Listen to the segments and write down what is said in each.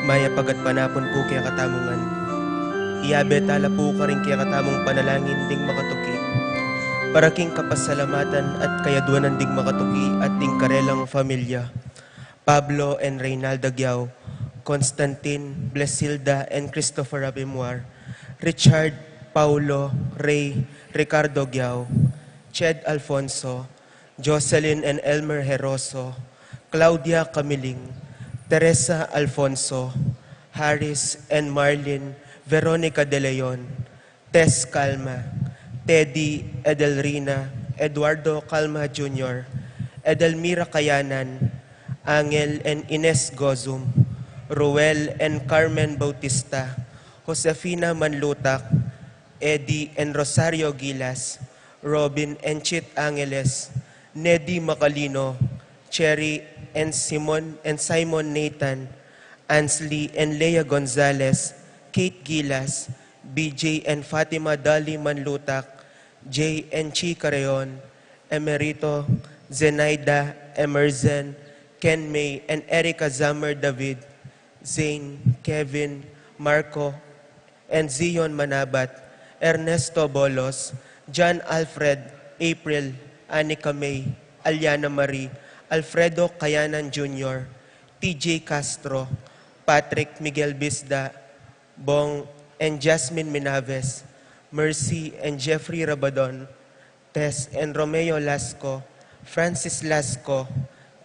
Maya pagat panapon po kaya katamungan. Iyabe tala po ka rin kaya katamong panalangin ding makatuki. Paraking kapasalamatan at kayaduanan ding makatuki at ding karelang familia. Pablo and Reynaldo Giao, Constantine, Blesilda, and Christopher Abimuar, Richard, Paulo, Ray, Ricardo Giao, Ched Alfonso, Jocelyn and Elmer Heroso, Claudia Camiling, Teresa Alfonso, Harris and Marlin, Veronica De Leon, Tess Calma, Teddy Edelrina, Eduardo Calma Jr., Edelmira Kayanan, Angel and Ines Gozum, Ruel and Carmen Bautista, Josefina Manlutak, Eddie and Rosario Gilas, Robin and Chit Angeles, Neddy Macalino, Cherry and Simon Nathan, Ansley and Lea Gonzalez, Kate Gilas, BJ and Fatima Dali Manlutak, Jay and Chi Careon, Emerito, Zenaida, Emerson, Ken May and Erica Zammer David, Zane, Kevin, Marco, and Zion Manabat, Ernesto Bolos, John Alfred, April, Anika May, Aliana Marie, Alfredo Kayanan Jr., TJ Castro, Patrick Miguel Bisda, Bong and Jasmine Minaves, Mercy and Jeffrey Rabadon, Tess and Romeo Lasco, Francis Lasco,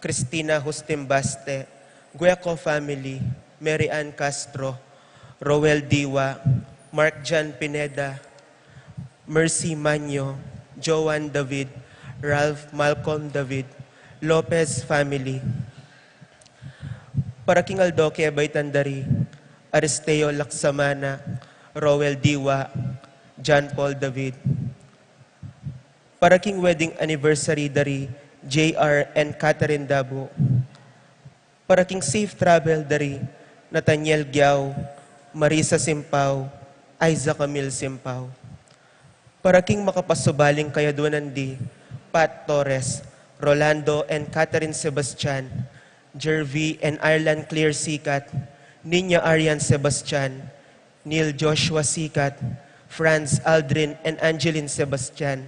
Cristina Justimbaste, Gueco family, Mary Ann Castro, Roel Diwa, Mark Jan Pineda, Mercy Manyo, Joan David, Ralph Malcolm David, Lopez family, Paraking Aldoque Abaytandari, Aristeo Laksamana, Roel Diwa, John Paul David. Paraking wedding anniversary dari JR and Catherine Dabo. Paraking safe travel dari Nathaniel Giao, Marisa Simpao, Isaac Camille Simpao. Paraking makapasubaling kayaduanan di Pat Torres, Rolando and Catherine Sebastian, Jervy and Ireland Claire Sikat, Ninya Arian Sebastian, Neil Joshua Sikat, Franz Aldrin and Angeline Sebastian,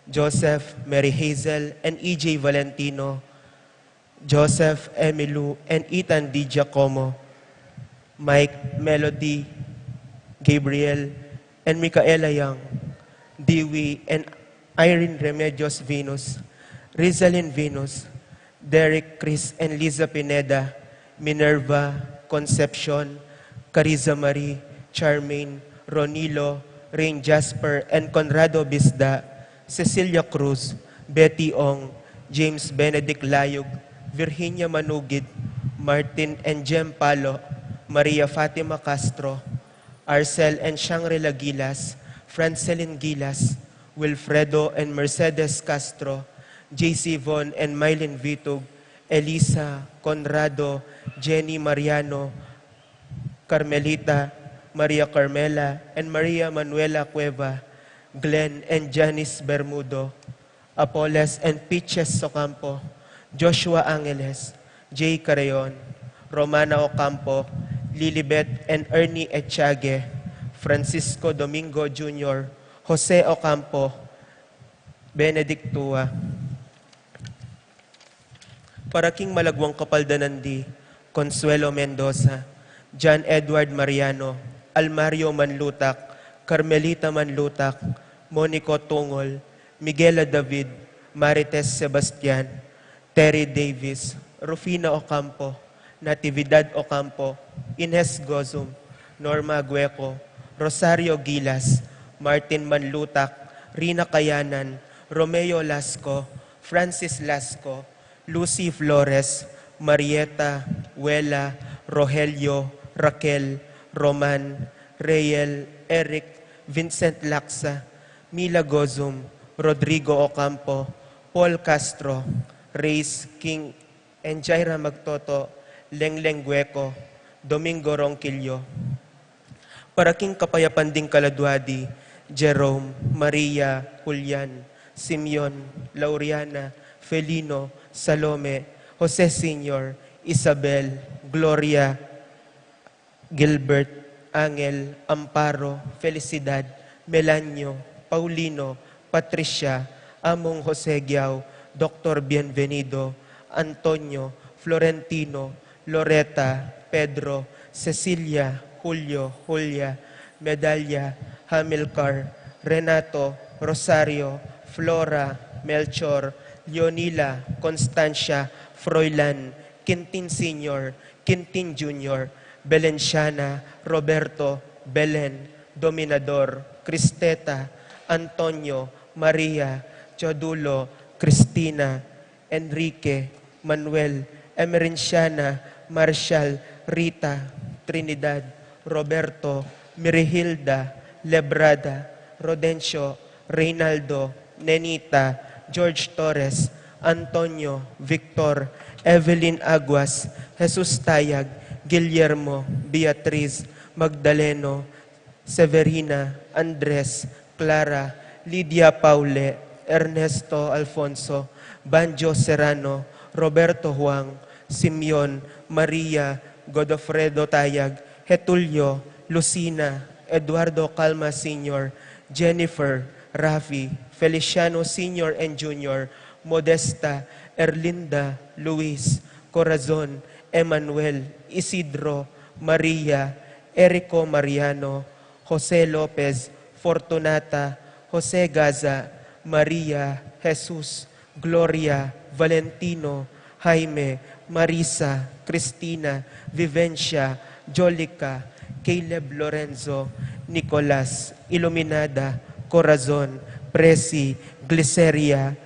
Joseph, Mary Hazel and EJ Valentino, Joseph Emilu and Ethan D. Giacomo, Mike, Melody, Gabriel, and Micaela Young, Dewey and Irene Remedios Venus, Rizalyn Venus, Derek, Chris and Liza Pineda, Minerva, Concepcion, Cariza Marie, Charmaine, Ronilo, Rain Jasper and Conrado Bisda, Cecilia Cruz, Betty Ong, James Benedict Layog, Virginia Manugid, Martin and Jem Palo, Maria Fatima Castro, Arcel and Shangri-La Gilas, Francelyn Gilas, Wilfredo and Mercedes Castro, JC Von and Mylene Vitug, Elisa, Conrado, Jenny Mariano, Carmelita, Maria Carmela, and Maria Manuela Cueva, Glenn and Janice Bermudo, Apoles and Peaches Socampo, Joshua Angeles, Jay Careon, Romana Ocampo, Lilibet and Ernie Echage, Francisco Domingo Jr., Jose Ocampo, Benedict Tua. Paraking Malagwang Kapaldanandi, Consuelo Mendoza, John Edward Mariano, Almario Manlutak, Carmelita Manlutak, Monico Tungol, Miguela David, Marites Sebastian, Terry Davis, Rufina Ocampo, Natividad Ocampo, Ines Gozum, Norma Gueco, Rosario Gilas, Martin Manlutak, Rina Kayanan, Romeo Lasco, Francis Lasco, Lucy Flores, Marieta, Wela, Rogelio, Raquel, Roman, Reyel, Eric, Vincent Laksa, Mila Gozum, Rodrigo Ocampo, Paul Castro, Reyes King, and Jaira Magtoto, Lengleng Gueco, Domingo Ronquillo. Paraking Kapayapan ding Kaladwadi, Jerome, Maria, Julian, Simeon, Lauriana, Felino, Salome, Jose Sr., Isabel, Gloria, Gilbert, Angel, Amparo, Felicidad, Melanio, Paulino, Patricia, Among Jose Giao, Dr. Bienvenido, Antonio, Florentino, Loretta, Pedro, Cecilia, Julio, Julia, Medalla, Hamilcar, Renato, Rosario, Flora, Melchor, Leonila, Constancia, Froilan, Quintin Sr., Quintin Jr., Belenciana, Roberto, Belen, Dominador, Cristeta, Antonio, Maria, Chodulo, Cristina, Enrique, Manuel, Emerenciana, Marshall, Rita, Trinidad, Roberto, Mirihilda, Lebrada, Rodencio, Reynaldo, Nenita, George Torres, Antonio, Victor, Evelyn Aguas, Jesus Tayag, Guillermo, Beatriz, Magdaleno, Severina, Andres, Clara, Lydia Paule, Ernesto Alfonso, Banjo Serrano, Roberto Juan, Simeon, Maria, Godofredo Tayag, Getulio, Lucina, Eduardo Calma Sr., Jennifer, Rafi, Feliciano Sr. and Jr., Modesta, Erlinda, Luis, Corazon, Emmanuel, Isidro, Maria, Erico Mariano, Jose Lopez, Fortunata, Jose Gaza, Maria, Jesus, Gloria, Valentino, Jaime, Marisa, Cristina, Vivencia, Jolica, Caleb Lorenzo, Nicolas, Iluminada, Corazon, Presi, Gliceria,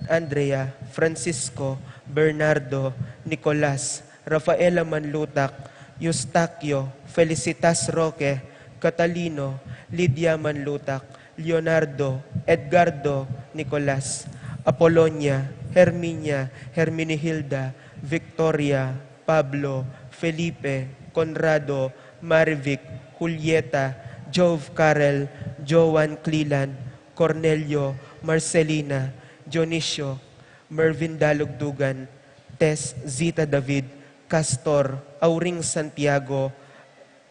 Andrea, Francisco, Bernardo, Nicolas, Rafaela Manlutak, Eustaquio, Felicitas Roque, Catalino, Lydia Manlutak, Leonardo, Edgardo, Nicolas, Apolonia, Herminia, Herminihilda, Victoria, Pablo, Felipe, Conrado, Marivic, Julieta, Jove Carel, Joan Cleland, Cornelio, Marcelina, Dionisio, Mervin Dalugdugan, Tess Zita David, Castor, Auring Santiago,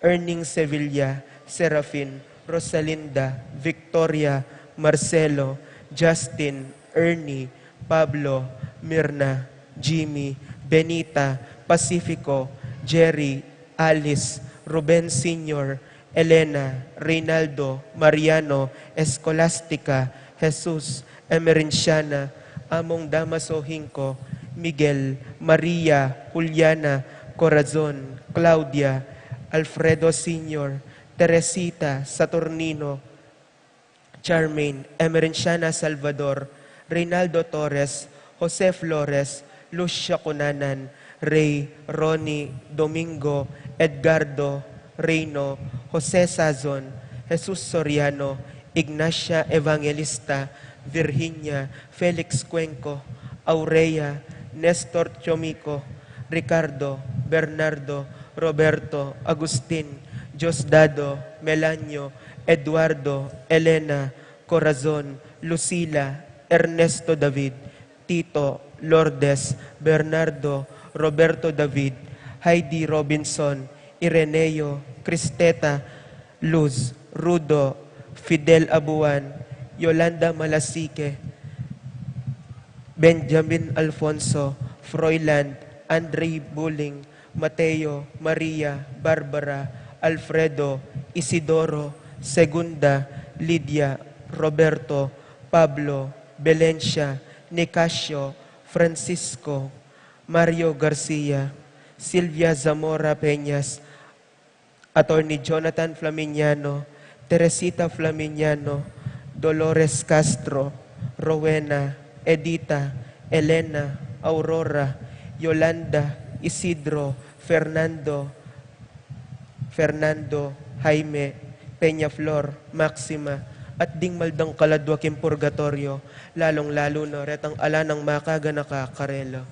Erning Sevilla, Serafin, Rosalinda, Victoria, Marcelo, Justin, Ernie, Pablo, Mirna, Jimmy, Benita, Pacifico, Jerry, Alice, Ruben Sr., Elena, Reynaldo, Mariano, Escolastica, Jesus, Emerenciana, Among Damaso Hinco, Miguel, Maria, Juliana, Corazon, Claudia, Alfredo Sr., Teresita, Saturnino, Charmaine, Emerenciana Salvador, Reynaldo Torres, Jose Flores, Lucia Cunanan, Ray, Ronnie, Domingo, Edgardo, Reyno, Jose Sazon, Jesus Soriano, Ignacia Evangelista, Virginia, Felix Cuenco, Aurea, Nestor Chomico, Ricardo, Bernardo, Roberto, Agustin, Diosdado, Melanio, Eduardo, Elena, Corazon, Lucila, Ernesto David, Tito, Lourdes, Bernardo, Roberto David, Heidi Robinson, Ireneo, Cristeta, Luz, Rudo, Fidel Abuan, Yolanda Malasique, Benjamin Alfonso, Froiland, Andre Buling, Mateo, Maria, Barbara, Alfredo, Isidoro, Segunda, Lydia, Roberto, Pablo, Belencia, Nicasio, Francisco, Mario Garcia, Silvia Zamora Peñas, Attorney Jonathan Flaminiano, Teresita Flaminiano, Dolores Castro, Rowena, Edita, Elena, Aurora, Yolanda, Isidro, Fernando, Jaime, Peñaflor, Maxima, at ding maldang kaladwaking purgatorio, lalong-lalo na retang ala ng makaga nakakarelo.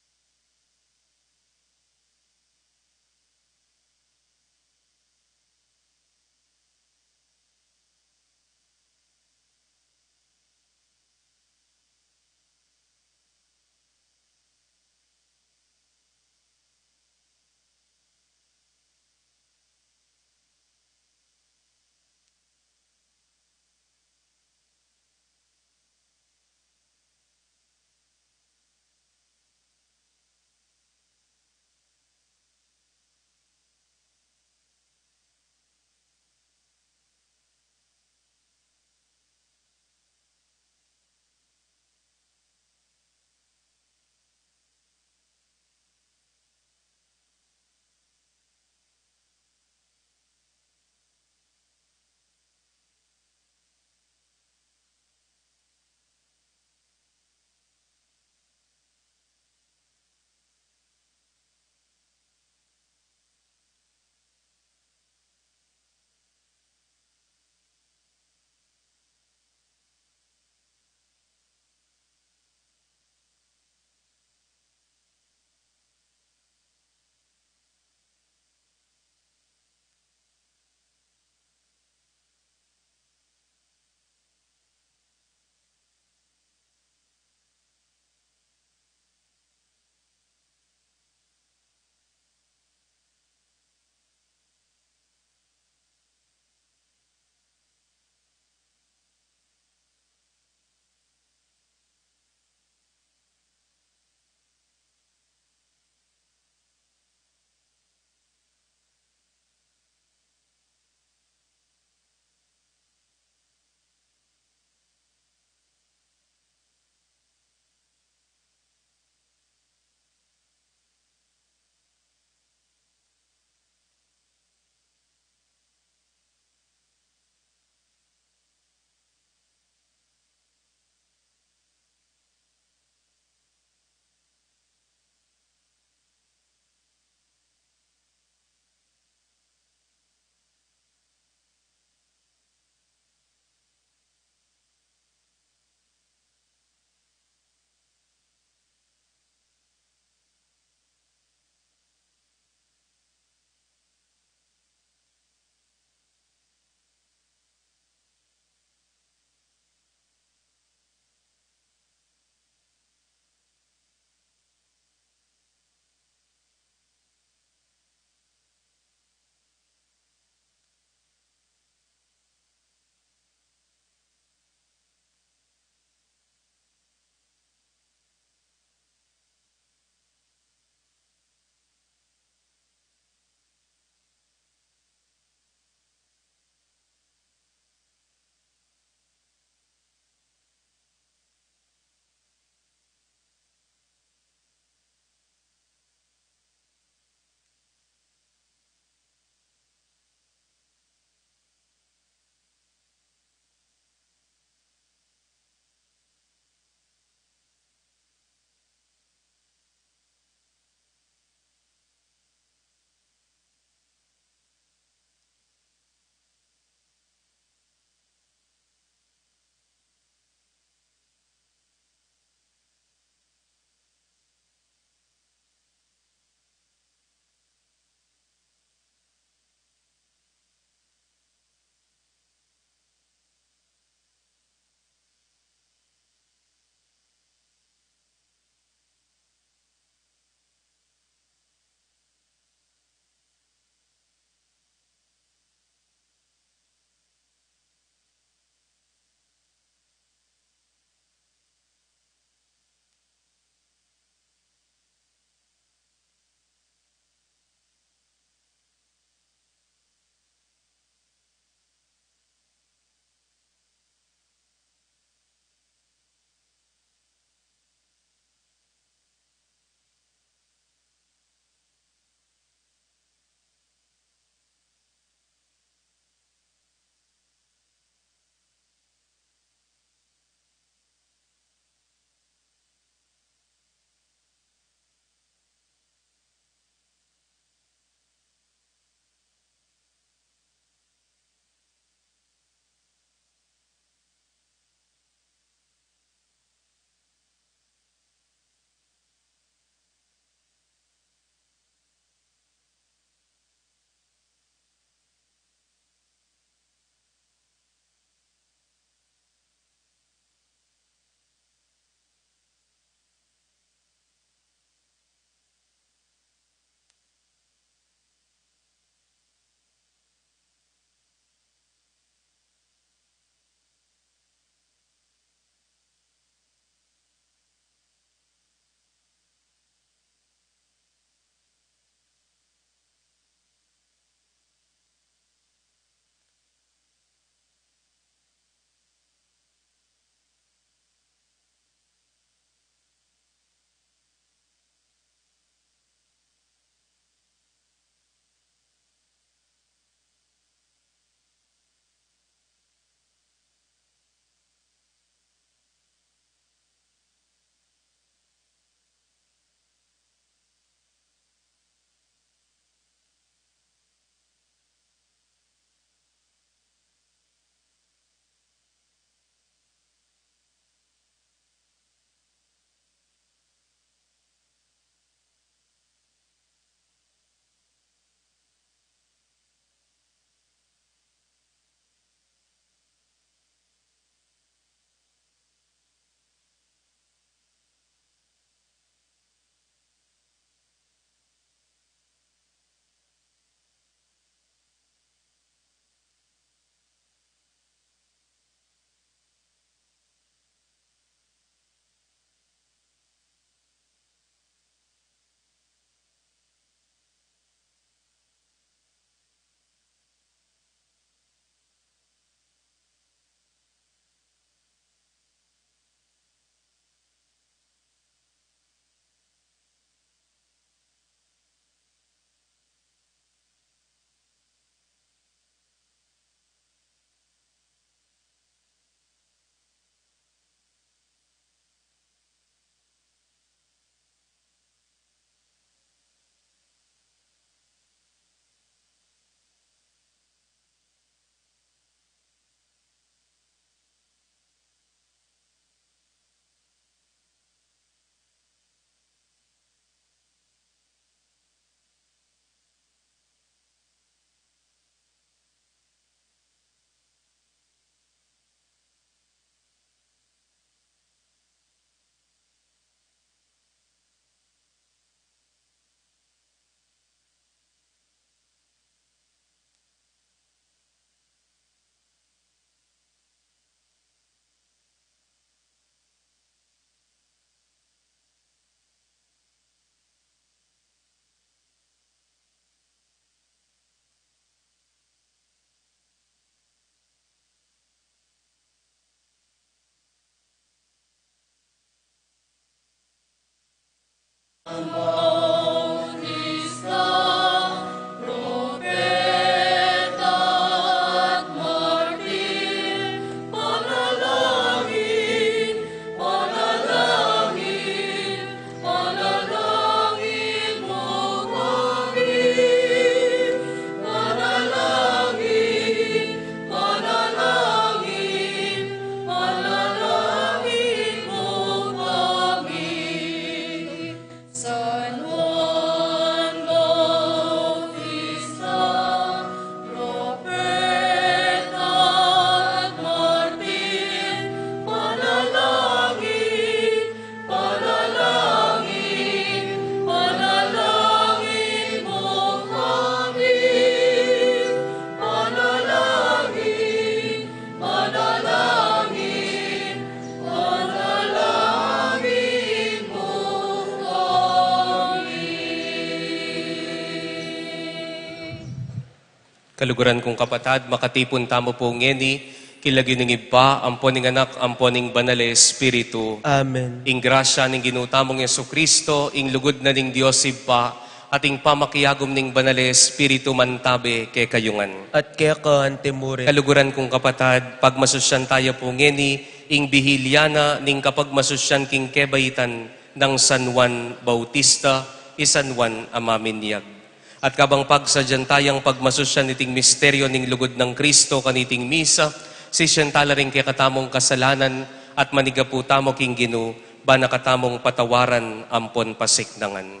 Kaluguran kong kapatad, makatipon tamo po ngeni, kilagyo ng iba, amponing anak, amponing banal Espiritu. Amen. Ing grasya ning ginutamong Yesu Kristo, ing lugod na ning Dios iba, at ing pamakiyagom ning banal Espiritu mantabe kay kayungan. At kaya ka antemure. Kaluguran kong kapatad, pagmasusyan tayo po ngeni, ing bihilyana ning kapag masusyan king kebaitan ng San Juan Bautista, San Juan Amaminyag. At kabang pagsadyan tayang pagmasusyan niting misteryo ning lugod ng Kristo kaniting misa, sisyentala rin kay katamong kasalanan at manigapu tamo king Ginu, ba nakatamong patawaran ampon pasiknangan.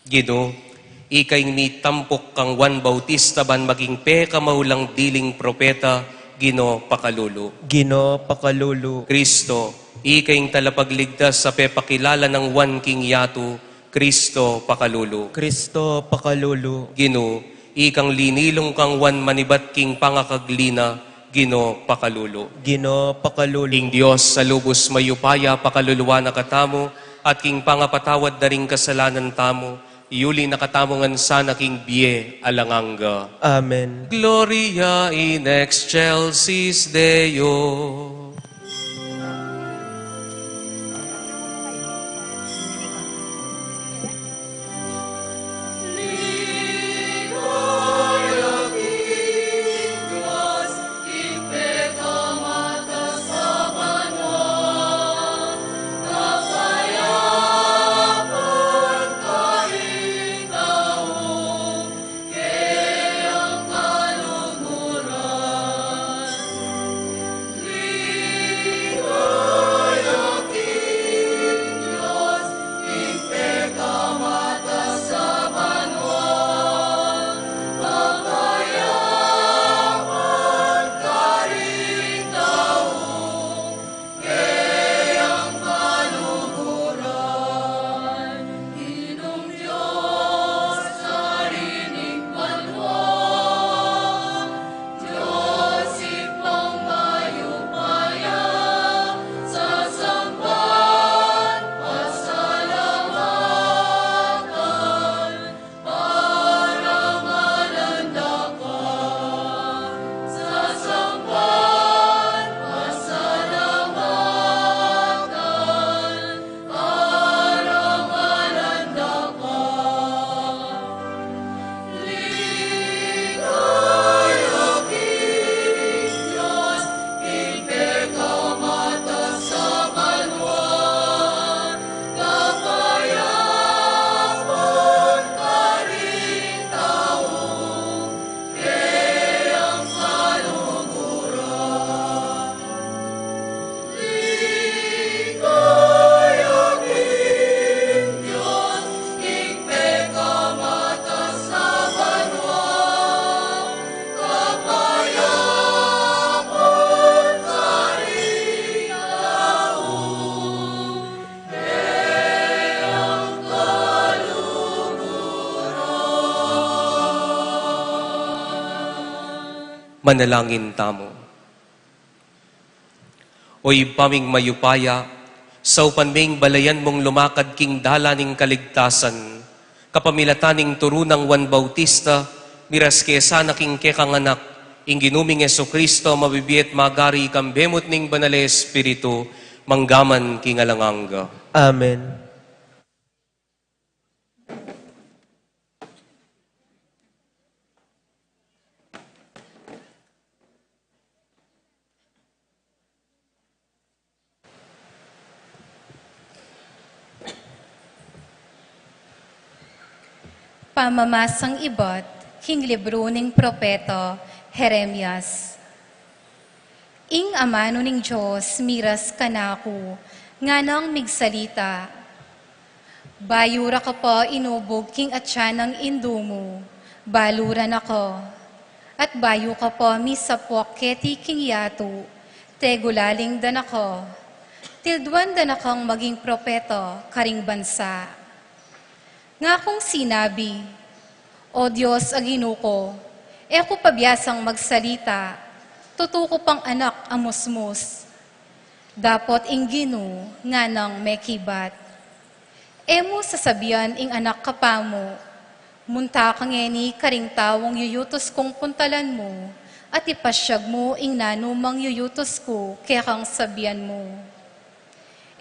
Gino, ikay ni tampok kang Juan Bautista ban maging pe kamaulang diling propeta, Gino pakalulu. Gino pakalulu. Kristo, ikay talapagligtas sa pepakilala ng Juan King Yatu, Kristo pakalulu. Kristo pakalulu. Gino, ikang linilong kang Juan manibat king pangakaglina, Gino pakalulu. Gino pakalulu. King Diyos sa lubos mayupaya pakaluluwa na katamo, at king pangapatawad na ring kasalanan tamo, iuli nakatamongan sana king biye alanganga. Amen. Gloria in excelsis Deo. Manalangin tamo. Oy paming mayupaya, sa upanming balayan mong lumakad king dalaning kaligtasan, kapamilataning turunang Juan Bautista, miras kesa na king kekanganak, ing ginuming Yeso Kristo, mabibiyet magari kambemot ning banale Espiritu, manggaman kingalanganga. Amen. Pamamasang ibot, king libro ning propeto, Jeremias. Ing amano ning Diyos, miras kanako, nga nang migsalita. Bayura ka po inubog king atya ng indumo, baluran ako. At bayo ka po misapwak keti king yato, tegulaling dan ako. Tilduan dan akong maging propeto, karing bansa. Nga kong sinabi, O Diyos aginuko, eko pabyasang magsalita, tutuko pang anak amusmus. Dapot ing ginu, nga nang mekibat. Emo sasabihan ing anak kapamo, munta kang eni karing tawong yuyutos kong puntalan mo, at ipasyag mo ing nanumang yuyutos ko, kaya kang sabihan mo.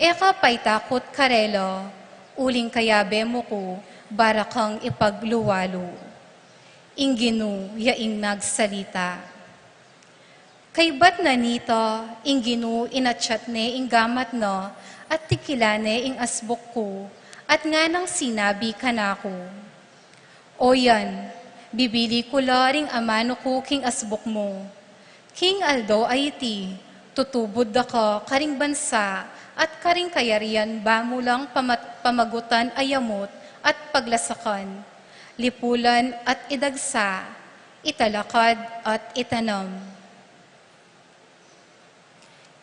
Eka pa'y takot karelo, uling kayabe mo ko, bara kang ipagluwalo. Inginu, yaing nagsalita. Kay ba't na nito, inginu inatsyat ne ing gamat no, at tikilane ing asbok ko, at nga nang sinabi kanako. O yan, bibili ko laring amano ko king asbok mo. King Aldo ay iti, tutubod ako karing bansa, at karing kayarian ba mo lang pamagutan ayamot at paglasakan, lipulan at idagsa, italakad at itanam.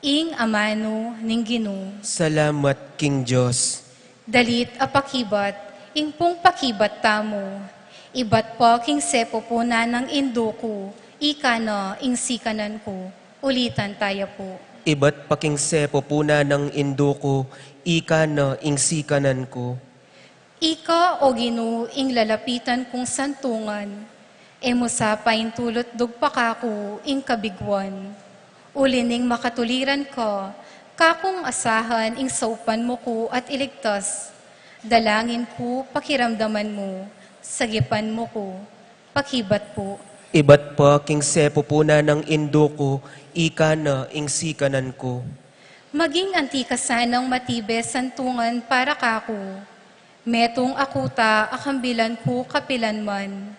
Ing amano ning Ginu, Salamat, King Diyos. dalit apakibat, ing pong pakibat tamo, ibat po king sepo po na ng induko, ika no ing sikanan ko, ulitan tayo po. Iba't paking sepo puna ng induko, ika na ingsikanan ko. Ika o Ginu ing lalapitan kong santungan, emo sapain tulot dugpakako ing kabigwan. Ulining makatuliran ko, kakong asahan ing saupan mo ko at iligtas. Dalangin ko, pakiramdaman mo, sagipan mo ko, pakibat po. Iba't paking sepo puna ng induko, ika na ingsikanan ko. Maging antika sanang matibe santungan para kako. Metong akuta akambilan ko kapilan man.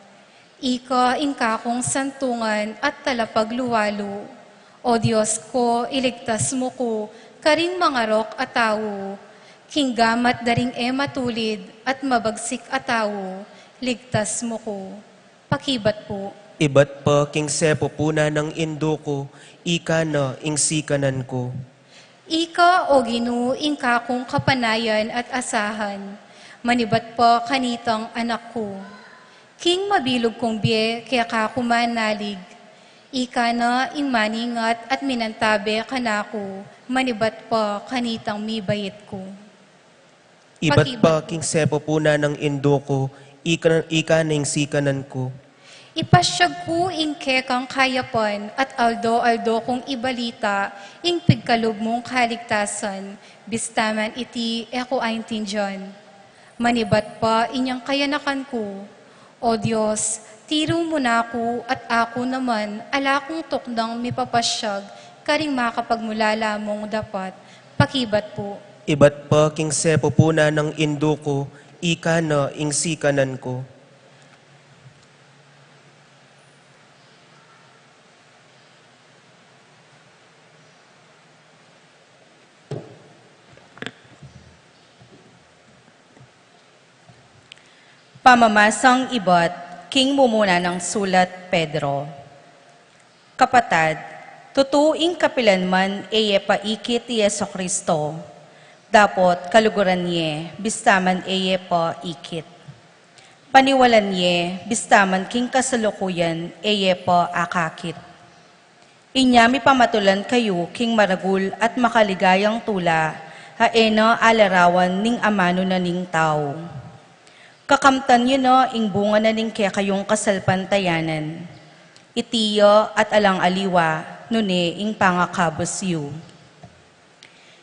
Ika ing kakong santungan at talapagluwalo. O Diyos ko, iligtas mo ko, karing mangarok at tao. Kinggamat daring matulid at mabagsik at tao. Ligtas mo ko. Pakibat po. Iba't paking sepo puna ng induko, ika na ingsikanan ko. Ika o Ginu ing kakong kapanayan at asahan, manibat po kanitang anak ko. King mabilog kong biye, kaya kakumanalig. Ika na ing maningat at minantabe kanako, manibat po kanitang mibayit ko. Iba't Pakibat paking sepo puna ng induko, ika na ingsikanan ko. Ipasyag ko ing kekang kayapan at aldo-aldo kong ibalita ing pigkalob mong kaligtasan, bistaman iti eko aintindyan. Manibat pa inyang kayanakan ko. O Diyos, tiro mo na ako at ako naman ala kong tukdang mipapasyag, karing makapagmulala mong dapat. Pakibat po. Iba't paking sepo puna ng induko, ika na ingsikanan ko. Pamamasang ibot, King Mumuna ng Sulat Pedro. Kapatad, tutuing kapilanman eye paikit Yeso Kristo. Dapot kaluguran niye, bistaman eye pa ikit. Paniwalan niye, bistaman king kasalukuyan eye pa akakit. Inyami pamatulan kayo king maragul at makaligayang tula, haena alarawan ning amano na ning tao. Kakamtan yun no, ing bunga na ning kaya kayong kasalpantayanan. Itiyo at alang aliwa, nune ing pangakabos yu.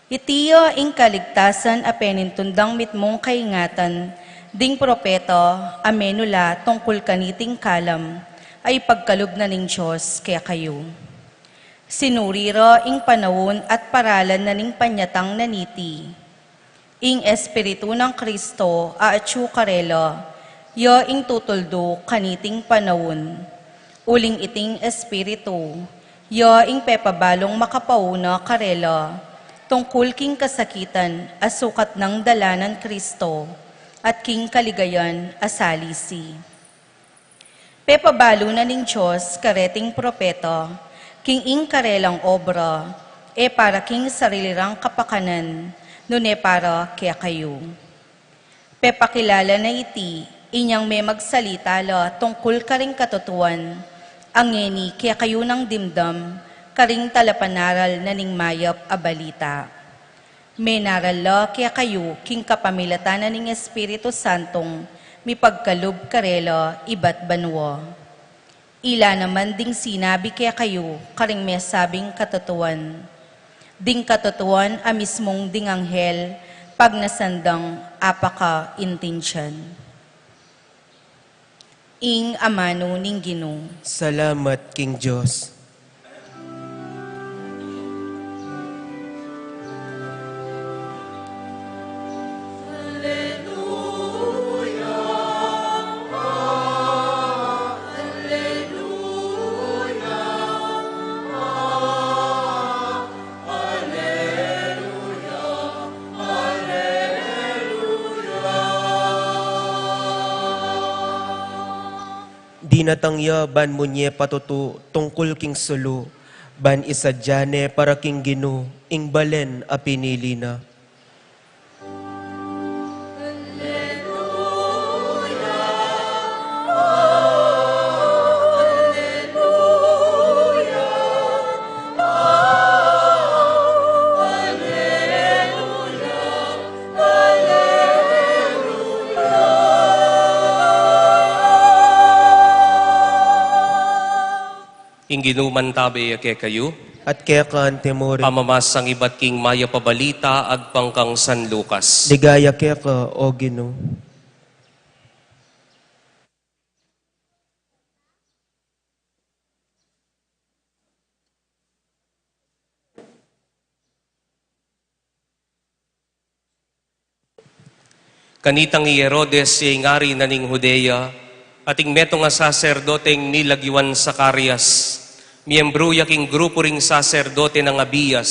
Itiyo ing kaligtasan a penintundang mitmong kaingatan, ding propeto, amenula tungkol kaniting kalam, ay pagkalub na ning Diyos kaya kayo. Sinuriro ing panawon at paralan na ning panyatang naniti. Ing Espiritu ng Kristo aatsu karelo, yo ing tutuldo kaniting panawon. Uling iting Espiritu, yo ing pepabalong makapauna karelo, tungkol king kasakitan asukat ng dalanan Kristo, at king kaligayan asalisi. Pepabalo na ning Diyos kareting propeto, king ing karelang obra, para king sarilirang kapakanan, nune para kaya kayo. Pepakilala na iti, inyang may magsalita la tungkol karing katotoan, ang ngeni kaya kayo ng dimdam, karing talapanaral na ning mayap a balita. May naral la kaya kayo, king kapamilatan na ning Espiritu Santong, mi pagkalub karelo ibat banwa. Ila naman ding sinabi kaya kayo, karing may sabing katotoan. Ding katotoan a mismong ding anghel, pag nasandang apaka intensyon. Ing amano ning Ginoo. Salamat, King Diyos. Dinatangya ban munye patutu tungkol king sulu, ban isadyane para king Ginoo, ing balen a pinili na. Ing ginuman tabi ake kayo, At kaya kaan temore, pamamasang iba't king maya pabalita ag pangkang San Lucas. ligaya kaya ka, o Ginoo. Kanitang ni Herodes yung ngari na ning Judea, ating meto nga saserdoteng nilagiwan Zacarias, miyembro yaking grupo ring saserdote ng Abias,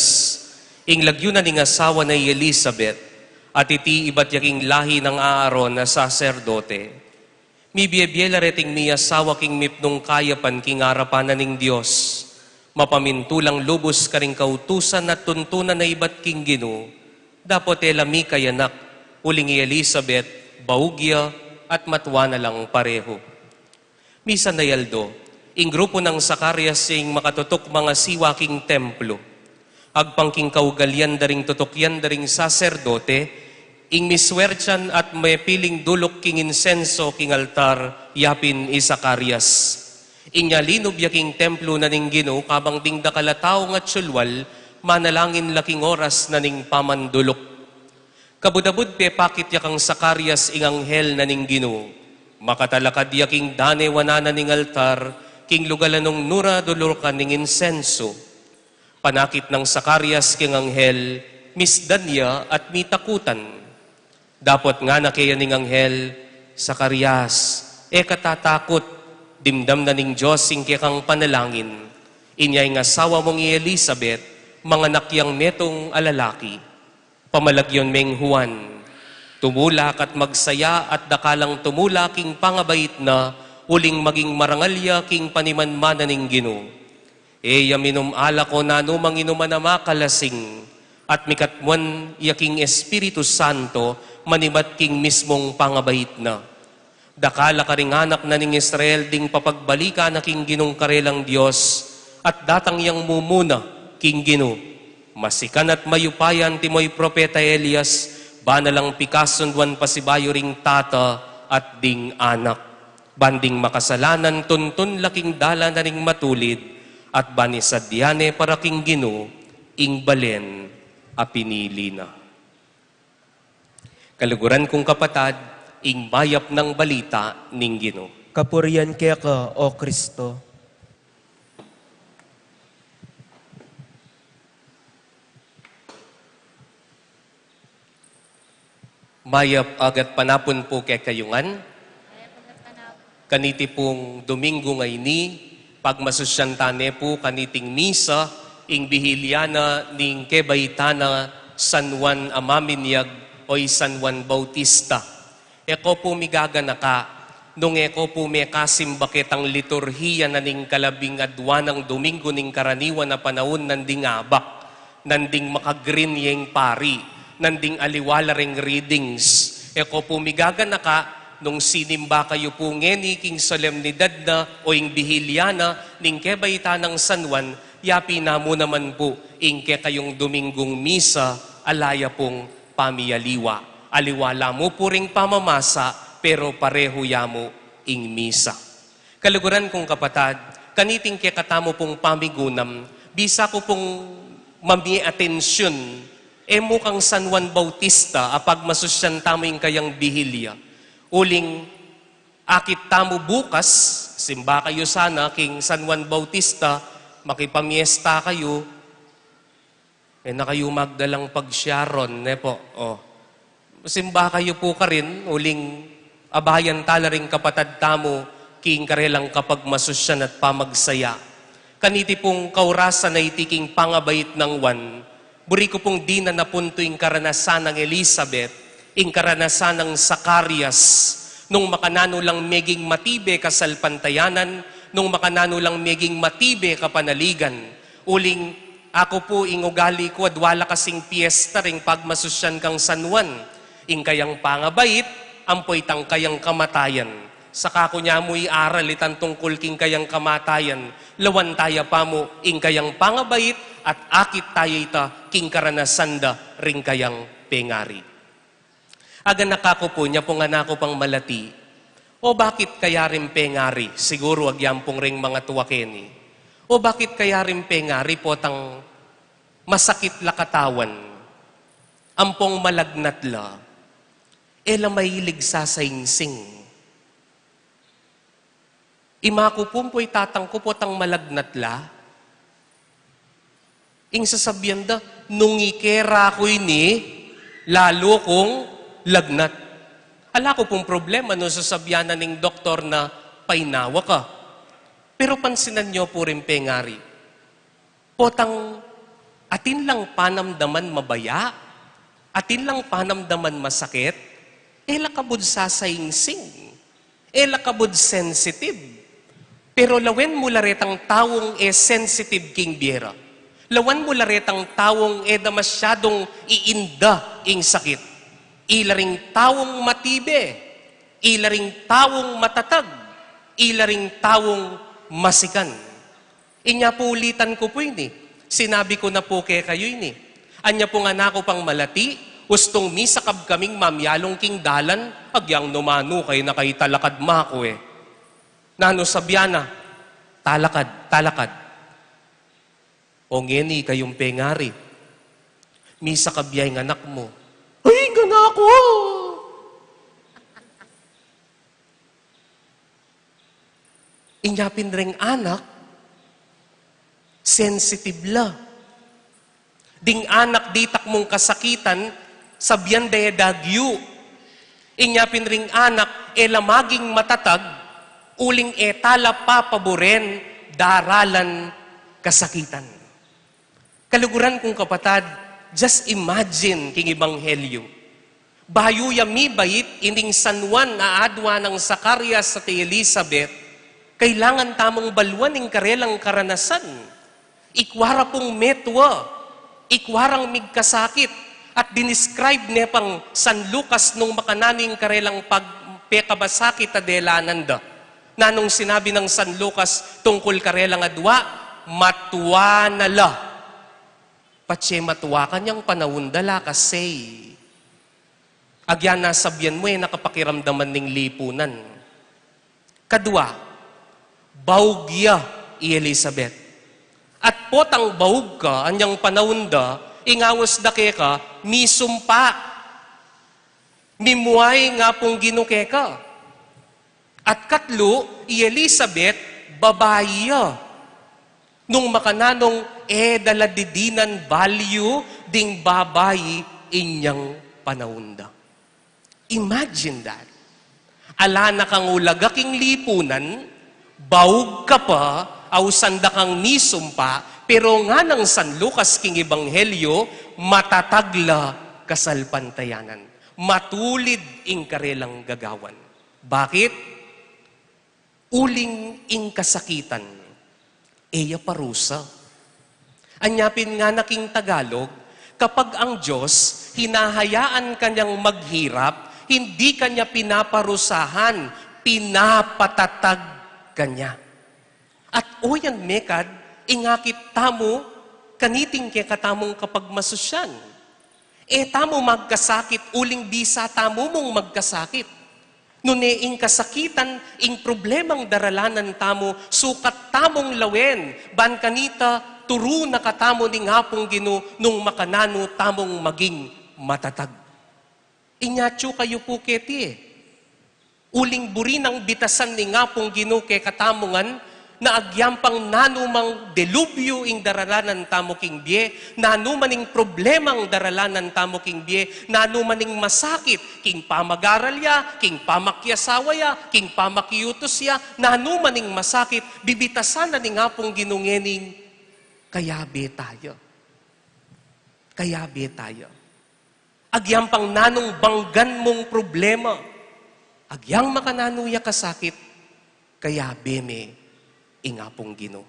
ing lagyo na ning asawa na Elizabeth, at iti ibat yaking lahi ng Aaron na saserdote. Mibiyebyela reting mi asawa king mipnong kayapan king arapan na ning Diyos, mapamintulang lubos karing kautusan at tuntunan na ibat king Ginoo, dapot elami kayanak, uling Elizabeth, baugya, at matwa na lang pareho. Misa na yaldo, ing grupo ng Zacarias ing makatutok mga siwaking templo. Agpangking kaugalyan daring tutokyan daring saserdote, ing miswertyan at may piling dulok king insenso king altar, yapin i Zacarias. Inya linob yaking templo na ning Ginoo, kabang ding dakalataw nga tsulwal, manalangin laking oras na ning pamandulok. Kabudabud pe pakit yakang Zacarias ing anghel na ning Ginoo. Makatalakad yaking dane wanana ning altar, king lugalanong nura dulurkan ning insenso. Panakit ng Zacarias king anghel, misdan niya at mitakutan. Dapot nga na kaya ning anghel, Zacarias, katatakot, dimdam na ning Diyos ing kang panalangin. Inyay nga asawa mong Elizabeth, mga nakyang metong alalaki. Pamalagyon meng Juan, tumulak at magsaya at dakalang tumulak king pangabait na, uling maging marangalya king panimanmana ning Ginoo. Eya minumala ko na numang inuman na makalasing, at mikatmuan yaking Espiritu Santo, manibat king mismong pangabait na. Dakala karing anak na ning Israel ding papagbalika na king Ginong karelang Diyos, at datang yang mumuna king Ginoo. Masikan at mayupayan timoy propeta Elias, banalang pikasundwan pasibayo ring tata at ding anak. banding makasalanan, tuntun laking dala na ring matulid, at banisadyane para king Gino, ing balen a pinili na. Kaluguran kong kapatad, ing mayap ng balita ning Gino. Kapurian kaya ka, O Kristo. Mayap agat panapon po kay kayungan. Kaniti pong Domingo ngay ni, pagmasusyantane po kaniting misa, ing Bihiliana ning Kebaytana San Juan Amaminyag o San Juan Bautista. Eko po migaganaka, nung eko po may kasimbakit ang liturhiya na ning kalabing adwa ng Domingo ning karaniwan na panahon nanding abak, nanding makagreen yung pari, nanding aliwala ring readings. Eko po migaganaka, nung sinimba kayo po ngeni king solemnidad na o ing Bihiliana ning Kebaytanang San Juan, yapi na mo naman po ing kayong Domingong misa, alaya pong pamiyaliwa. Aliwala mo po ring pamamasa, pero pareho yamo ing misa. Kaluguran kong kapatad, kaniting katamo pong pamigunam, bisa ko pong mami-atensyon, mukhang San Juan Bautista, apag masusyan tamo yung kayang Bihilya. Uling akit tamo bukas, simba kayo sana king San Juan Bautista, makipamiesta kayo, na kayo magdalang pagsyaron, po. Simba kayo po ka rin, uling abayan tala rin kapatad tamo, king karelang kapag masusyan at pamagsaya. Kaniti pong kaurasan na itiking pangabait ng Juan, buri ko pong di na napunto yung karanasan ng Elizabeth, ing karanasan ng Zacarias, nung makanano lang meging matibe kasalpantayanan, nung makanano lang meging matibe kapanaligan. Uling, ako po ing ugali ko, adwala kasing piyesta ring pagmasusyan kang San Juan, ing kayang pangabait, ampoy tang kayang kamatayan. Saka ko niya mo'y aral itan tungkol king kayang kamatayan, lawan taya pa mo ing kayang pangabait, at akit tayo ita king karanasanda ring kayang pengari. Aga nakako po niya pong anako pang malati. O bakit kaya rin pengari? Siguro agyampong ring mga tuwakeni. O bakit kaya rin pengari po tang masakit la katawan? Ampong malagnat la. Ela mahilig sasaingsing. Imako po po'y tatang ko po tang malagnat la. Ing sasabihan da, nung ikera ko ini, lalo kong lagnat. Ala ko pong problema no sasabihan na ng doktor na painawa ka. Pero pansinan nyo po rin pengari. Potang atin lang panamdaman mabaya, atin lang panamdaman masakit, lakabod sasaingsing, lakabod sensitive. Pero lawen mo laretang tawong sensitive king biera. Lawan mo laretang tawong da masyadong iinda ing sakit. Ilaring tawong matibe, ilaring tawong matatag, ilaring tawong masikan. Inya po ulitan ko po ini. Sinabi ko na po kay kayo ini. Anya po nga nako pang malati, ustong misakab kaming mamyalong king dalan, agyang numano kay na kay talakad mako Nano sabyana, talakad. O ngeni kayong pengari, misakab yay ng anak mo. Ay, gana ako! Inyapin ring anak, sensitive la. Ding anak ditak mong kasakitan, sabyan daya dagyu. Inyapin ring anak, lamaging matatag, uling tala papaboren, daralan kasakitan. Kaluguran kong kapatad, just imagine king Ebanghelyo. Bayo yami bait ining San Juan na adwa ng Zacarias at Elizabeth, kailangan tamang baluan ng karelang karanasan. Ikwara pong metwa, ikwarang migkasakit, at dinescribe niya pang San Lucas nung makananing karelang pagpekabasakit at delananda. Na nung sinabi ng San Lucas tungkol karelang adwa, matuwa na la. Patse matuwa kanyang panawundala kasi. Agyan nasabyan mo nakapakiramdaman ng lipunan. Kadua, baugya i Elizabeth. At potang baug ka, anyang panahon da, ingawos da ka, misumpa. Mimuay nga pong ginuke ka. At katlo, i Elizabeth, babaya. Nung makananong daladidinan value ding babayi inyang panahon da. Imagine that. Ala na kang ulagaking lipunan, baug ka pa, awsanda kang nisumpa, pero nga ng San Lucas king Ebanghelyo, matatagla kasalpantayanan. Matulid ing karelang gagawan. Bakit? Uling ing kasakitan, eya parusa. Anyapin nga naking Tagalog, kapag ang Diyos hinahayaan kanyang maghirap, hindi kanya pinaparusahan, pinapatatag kanya. At oyan mekad, ingakit tamo, kaniting ke katamong kapag masusyan. Tamo magkasakit, uling bisa tamo mong magkasakit. Nune ing kasakitan, ing problemang daralanan tamo, sukat tamong lawen, ban kanita, turu na katamo ni ngapong Gino, nung makanano tamong maging matatag. Inyatyo kayo po keti Uling buri ng bitasan ni ngapong Gino ke katamongan, na agyampang nanumang delubyo ing daralanan tamo king bie, nanumaning problemang daralanan tamo king bie, nanumaning masakit, king pamagaralya, king pamakyasawaya, king pamakiyutosya, nanumaning masakit, bibitasan na ni ngapong ginungening, kayabe tayo. Kayabe tayo. Agyampang nanong banggan mong problema, agyang makananuya kasakit, kayabe me, ingapong Gino.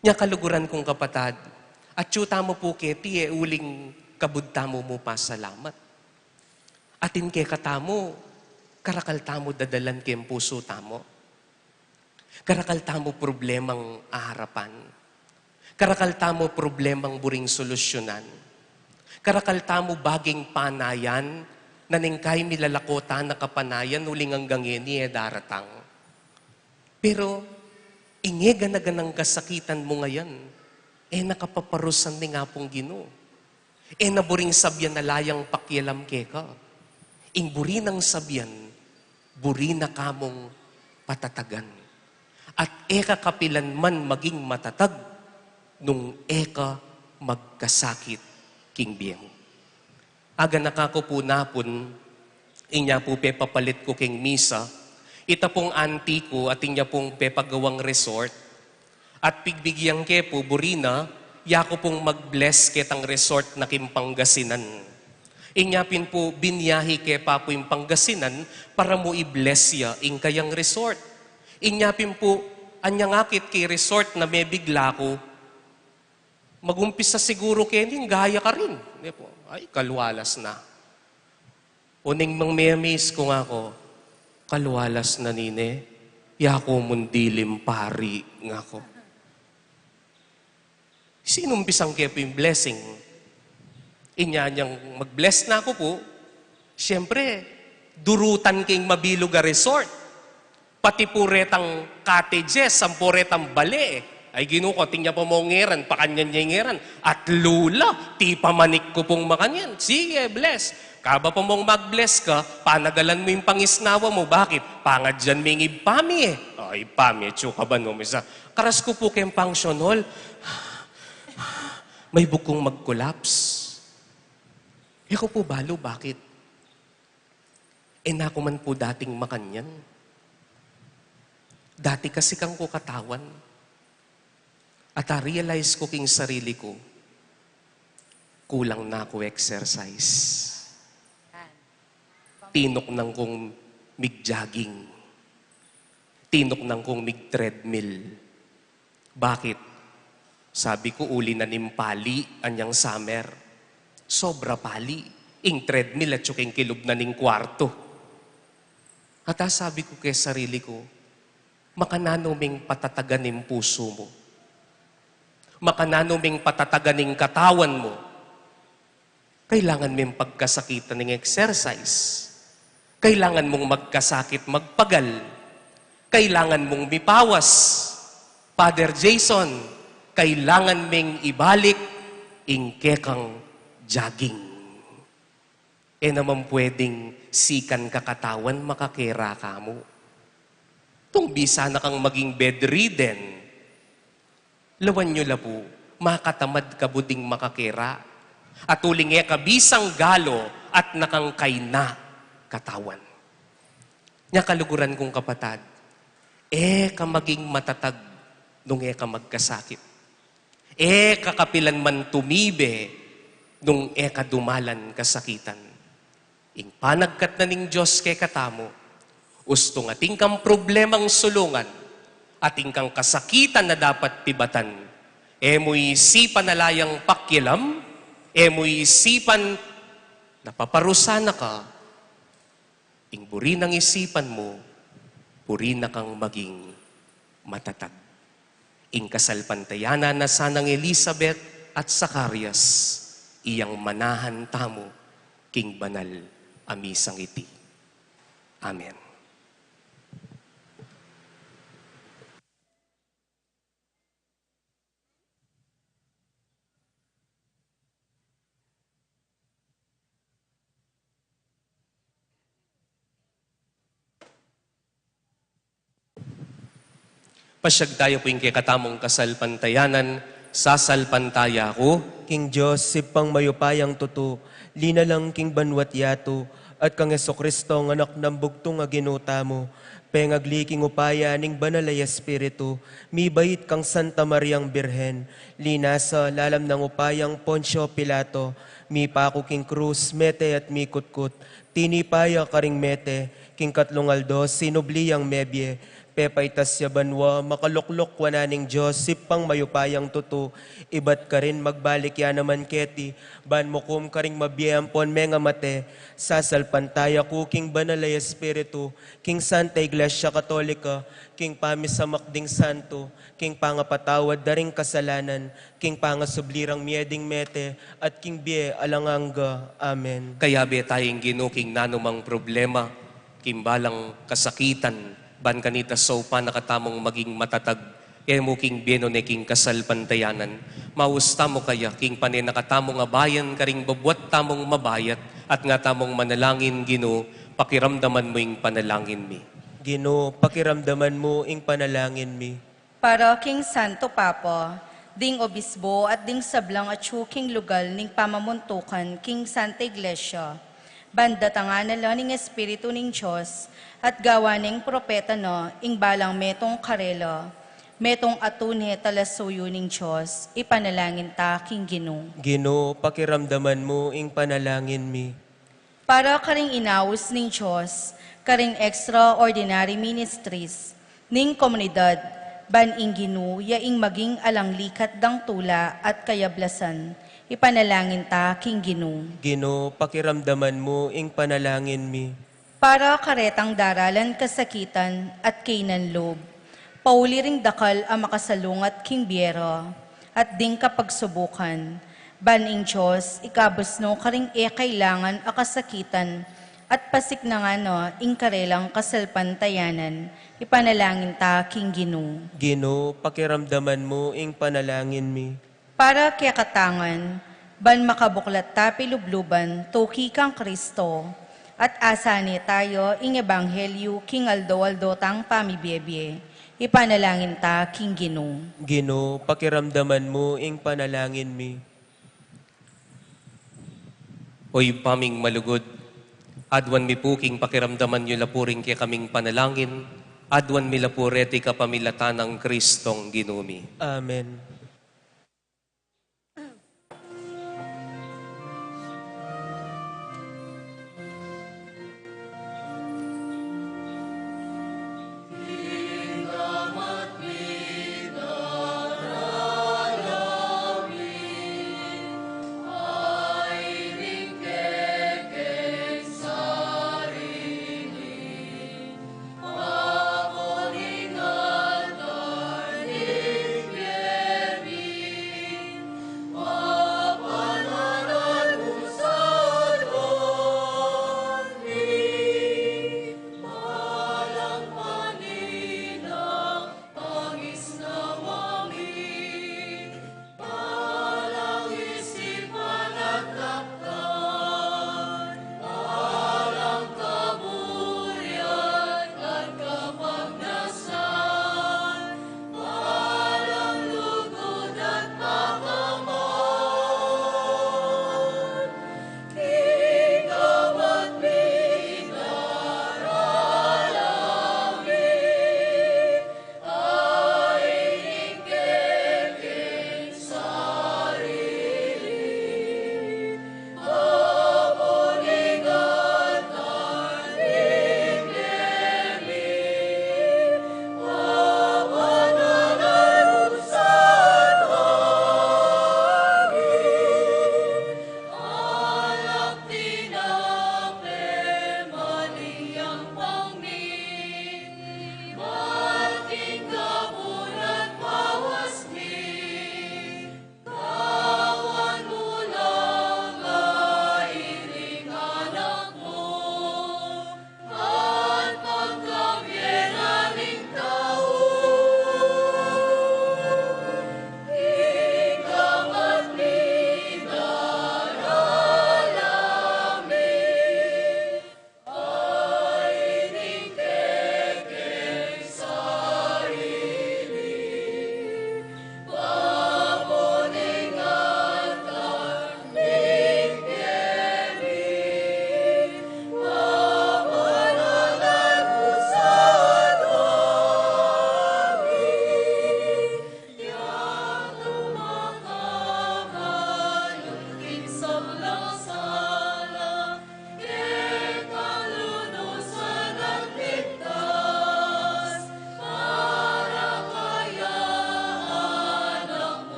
Nya kaluguran kong kapatad, at yuta mo po keti, uling kabudta mo pa salamat. Atin ke katamo, karakal tamo dadalan ke puso tamo. Karakal tamo problemang aharapan. Karakal tamo problemang buring solusyonan. Karakal tamo baging panayan, naningkay milalakota na kapanayan, uling hanggang ini daratang. Pero, ingega na ganang kasakitan mo ngayon, nakapaparusan ni nga pong Gino. Naburing sabyan na layang pakyalam ke ka. Ing buri ng sabyan, buri na kamong patatagan. At kapilan man maging matatag, nung magkasakit king biyeng. Aga nakako po napon, inya po papalit ko king misa, ita pong auntie ko at inya pong pepagawang resort. At pigbigyang ke po, burina, yako pong mag-bless ketang resort na Kimpangasinan. Inyapin po, binyahi ke papo yung Pangasinan para mo i-bless ya ing kayang resort. Inyapin po, anyang akit kay resort na may bigla ko, magumpisa siguro kening gaya ka rin. Ay, kalwalas na. Uning mang memis ko nga ko, kalwalas na nine, yako mundilim pari nga ko. Sinumpisang kepo yung blessing? Inyanyang mag-bless na ako po, siyempre, durutan king mabilog a resort. Pati po retang cottages, sampo retang bale. Ay ginuko, tingnya po mo ngeran, pakanyan niya ngeran. At lula, ti pamanik ko pong makanyan. Sige, bless. Kaba po mong mag-bless ka, panagalan mo yung pangisnawa mo. Bakit? Pangadyan mingib pami eh. Ay, pami, tsuka ba no? Misa. Karas ko po kayong function hall. May bukong mag-collapse. Eko po balo, bakit? Nako man po dating makanyan. Dati kasi kang ko katawan. At realize ko king sarili ko, kulang na ako exercise. Tinok nang kong mig-jogging. Tinok nang kong mig-treadmill. Bakit? Sabi ko, uli na nimpali anyang summer. Sobra pali. Ing treadmill at yung kilog na ning kwarto. At sabi ko kay sarili ko, makananuming patatagan ng puso mo. Makananuming patatagan ng katawan mo. Kailangan mong pagkasakitan ng exercise. Kailangan mong magkasakit, magpagal. kailangan mong mipawas. Father Jason, kailangan ming ibalik ingkekang jogging. Naman pwedeng sikan kakatawan makakera ka mo. Tung bisa na kang maging bedridden. Lawan nyo labu, makatamad ka buding makakera. At uling kabisang galo at nakangkay na katawan. Nya kaluguran kong kapatad, ka maging matatag nung ka magkasakit. Kakapilan man tumibe nung kadumalan kasakitan. Ing panagkat na ning Diyos kay katamo, ustong ating kang problemang sulungan, ating kang kasakitan na dapat pibatan, mo isipan na layang pakilam, mo isipan na paparusana ka, ing buri ng isipan mo, buri na kang maging matatag. Ing kasalpantayana na sanang Elizabeth at Zacarias, iyang manahan tamo, king banal amisang iti. Amen. Pasyag tayo po yung katamong kasalpantayanan, sasalpantaya ko. King Diyos, sipang mayupayang tuto, linalang king banwat yato, at kang Kristo ang anak ng bugtong nga ginuta mo, pengagli king upaya ning banalay espiritu, mi bait kang Santa Mariang Birhen, linasa lalam ng upayang Poncio Pilato, mi pako king krus, mete at mi kutkut, tinipaya karing mete, king katlungaldo, sinubliyang mebye, pepaitas ya banwa, makaluklok wananing Diyos, sipang mayupayang tuto, ibat ka rin magbalik ya naman keti, ban mukum ka ring mabiyampon menga mate, sasalpantaya ku king banalay espiritu, king Santa Iglesia Katolika, king pamisamakding santo, king pangapatawad daring kasalanan, king pangasublirang mieding mete, at king bie alanganga. Amen. Kaya be tayong ginuking nanumang problema, kimbalang kasakitan, ban kanita so pa nakatamong maging matatag, mo king bieno ne king kasalpantayanan. Mausta mo kaya king panin nakatamong abayan karing babwat tamong mabayat, at nga tamong manalangin Ginoo, pakiramdaman mo ing panalangin mi. Ginoo, pakiramdaman mo ing panalangin mi. Para king Santo Papa, ding obisbo at ding sablang at king lugal ning pamamuntukan king Santa Iglesia, banda tanga na lang ning Espiritu ning Diyos, at gawa ning propeta no, ing balang metong karela, metong atune talasuyo ning Diyos, ipanalangin ta king Ginoo. Ginoo, pakiramdaman mo ing panalangin mi. Para karing inawos ning Diyos, karing extraordinary ministries, ning komunidad, ban ing Ginoo, yaing maging alanglikat dang tula at kayablasan, ipanalangin ta king Ginoo. Ginoo, pakiramdaman mo ing panalangin mi. Para karetang daralan kasakitan at kainanlob, pauli ring dakal ang makasalungat king biyero, at ding kapagsubukan, baning Diyos, ikabos no karing kailangan a kasakitan, at pasik na nga no, ing karelang kasalpantayanan, ipanalangin ta king Ginoo. Ginoo, pakiramdaman mo ing panalangin mi. Para kaya katangan, ban makabuklat ta pilubluban, toki kang Kristo, at asani tayo ing ebanghelyo king aldo tang pamibiyebye, ipanalangin ta king Ginoo. Ginoo, pakiramdaman mo ing panalangin mi. Oy paming malugod, adwan mi puking pakiramdaman nyo lapuring kaya kaming panalangin, adwan mi lapureti ka pamilatan ng Kristong Ginumi. Amen.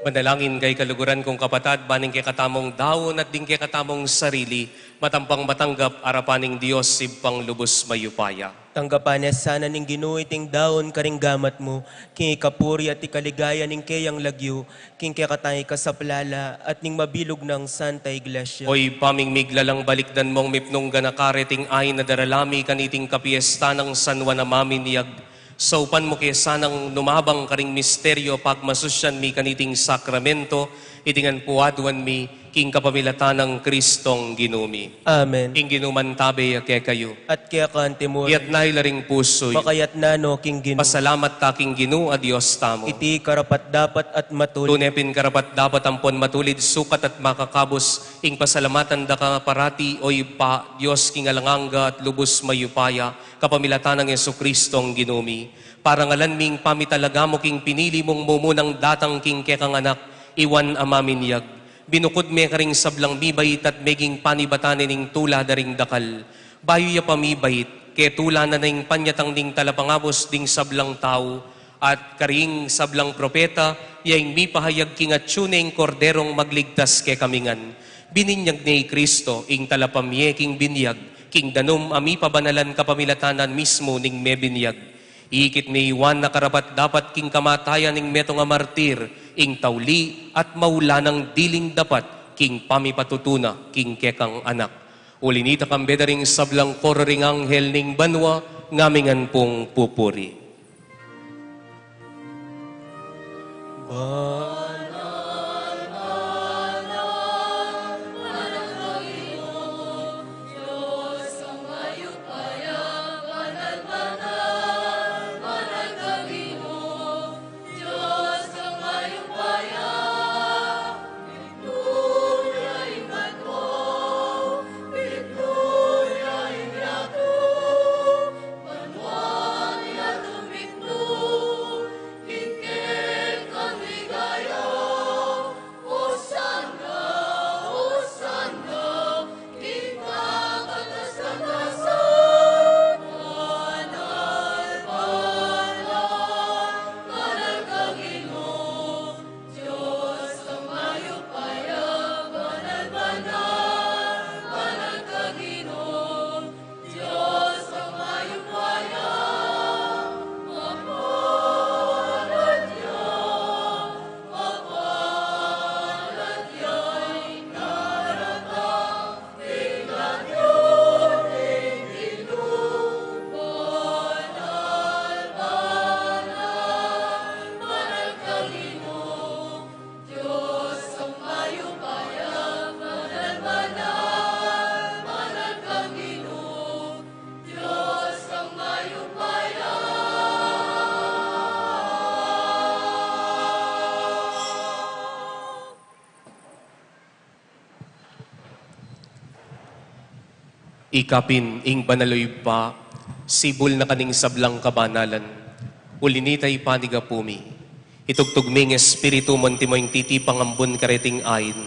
Manalangin kay kaluguran kong kapatad, baning kay katamong daon at din kay katamong sarili, matampang matanggap arapaning Diyos sibpang lubos mayupaya. Tanggapan niya sana ning ginuiting daon karing gamat mo, king ikapuri at ikaligaya ning kayang lagyo, king kakatay ka sa plala at ning mabilog ng Santa Iglesia. Oy paming miglalang balikdan mong mipnong ganakariting ay na daralami kaniting kapiesta ng San Juan na maminiyag. Saupan mo kay sanang numabang karing misteryo pagmasusyan mi kaniting sakramento, itingan puadwan mi king kapamilatan ng Kristong ginumi. Amen. Ing ginuman tabi kay kayo. At kaya kantimor, Iyat nahilaring pusoy. makayat nano king ginu. Pasalamat taking ginu a Diyos tamo. Iti karapat dapat at matulog. Tunepin karapat dapat ampon matulid sukat at makakabos ing pasalamatan da ka parati oy pa Diyos king alanganga at lubos mayupaya kapamilatan ng Jesukristong ginumi. Para ngalan ming pamitalaga mo king pinili mong mumunang datang king kekang anak iwan amaminyag. Binukod me karing sablang bibait at meging panibatanin ning tula daring dakal. Bayo ya pamibait ke tula na ning panyatang ning talapangabos ding sablang tao at karing sablang propeta, yaing mi pahayag king at ing korderong magligtas ke kamingan. Bininyag ni Kristo, ing talapamye king binyag, king danum ami pabanalan kapamilatanan mismo ning me binyag. Iikit ni Juan na karapat dapat king kamatayan ning metong nga martir, ing tauli at maula ng diling dapat, king pamipatutuna, king kekang anak. Ulinita kambeda ring sablang kororing anghel ning banwa, ngamingan pong pupuri. Ikapin ing banaloy pa, sibol na kaning sablang kabanalan, ulinitay paniga pumi. Itugtugming espiritu monti mo ing titipang ambon kareting ayin,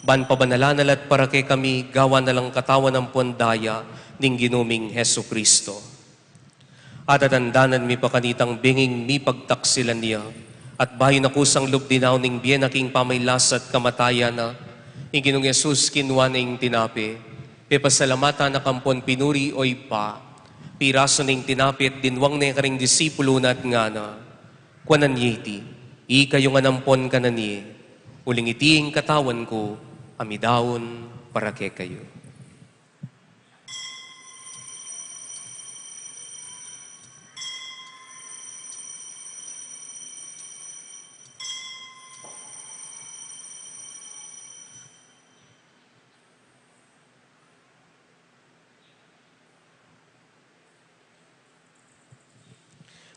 ban pabanalanalat para kay kami gawa na lang katawan ng pondaya ning ginuming Heso Kristo. At atandanan mi pakanitang binging mi pagtaksilan niya, at bayo na kusang lubdinaw ning biyen aking pamaylas at kamatayan na, ing ginong Yesus kinwa ning tinapi, pasalamatan na kampon pinuri oy pa, piraso ning tinapit dinwang na karing disipulo na't nga na, kwanan yiti, kayo nga nampon ka na niye, uling itiing katawan ko, amidawon para kay kayo.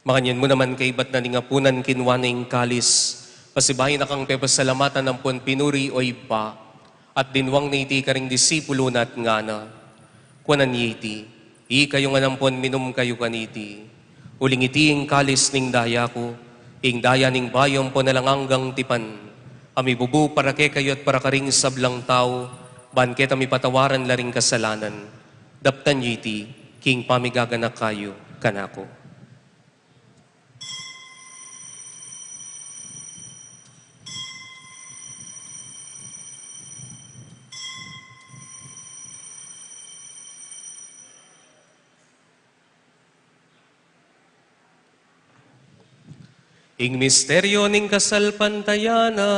Makanyan mo naman kay ba't na ningapunan kinwaning kalis, pasibahin na kang pepasalamatan ng pon pinuri o iba, at dinwang na iti karing disipulo na't nga na, kwanan iti, kayo nga ng pon minum kayo kaniti, uling iti ing kalis ning daya ko, ing daya ning bayong po nalanganggang tipan, ami bubu para ke kayo at para karing sablang tao, banket ami patawaran laring kasalanan, daptan iti, king pamigaganak kayo kanako. Ing misteryo ning kasalpantayana.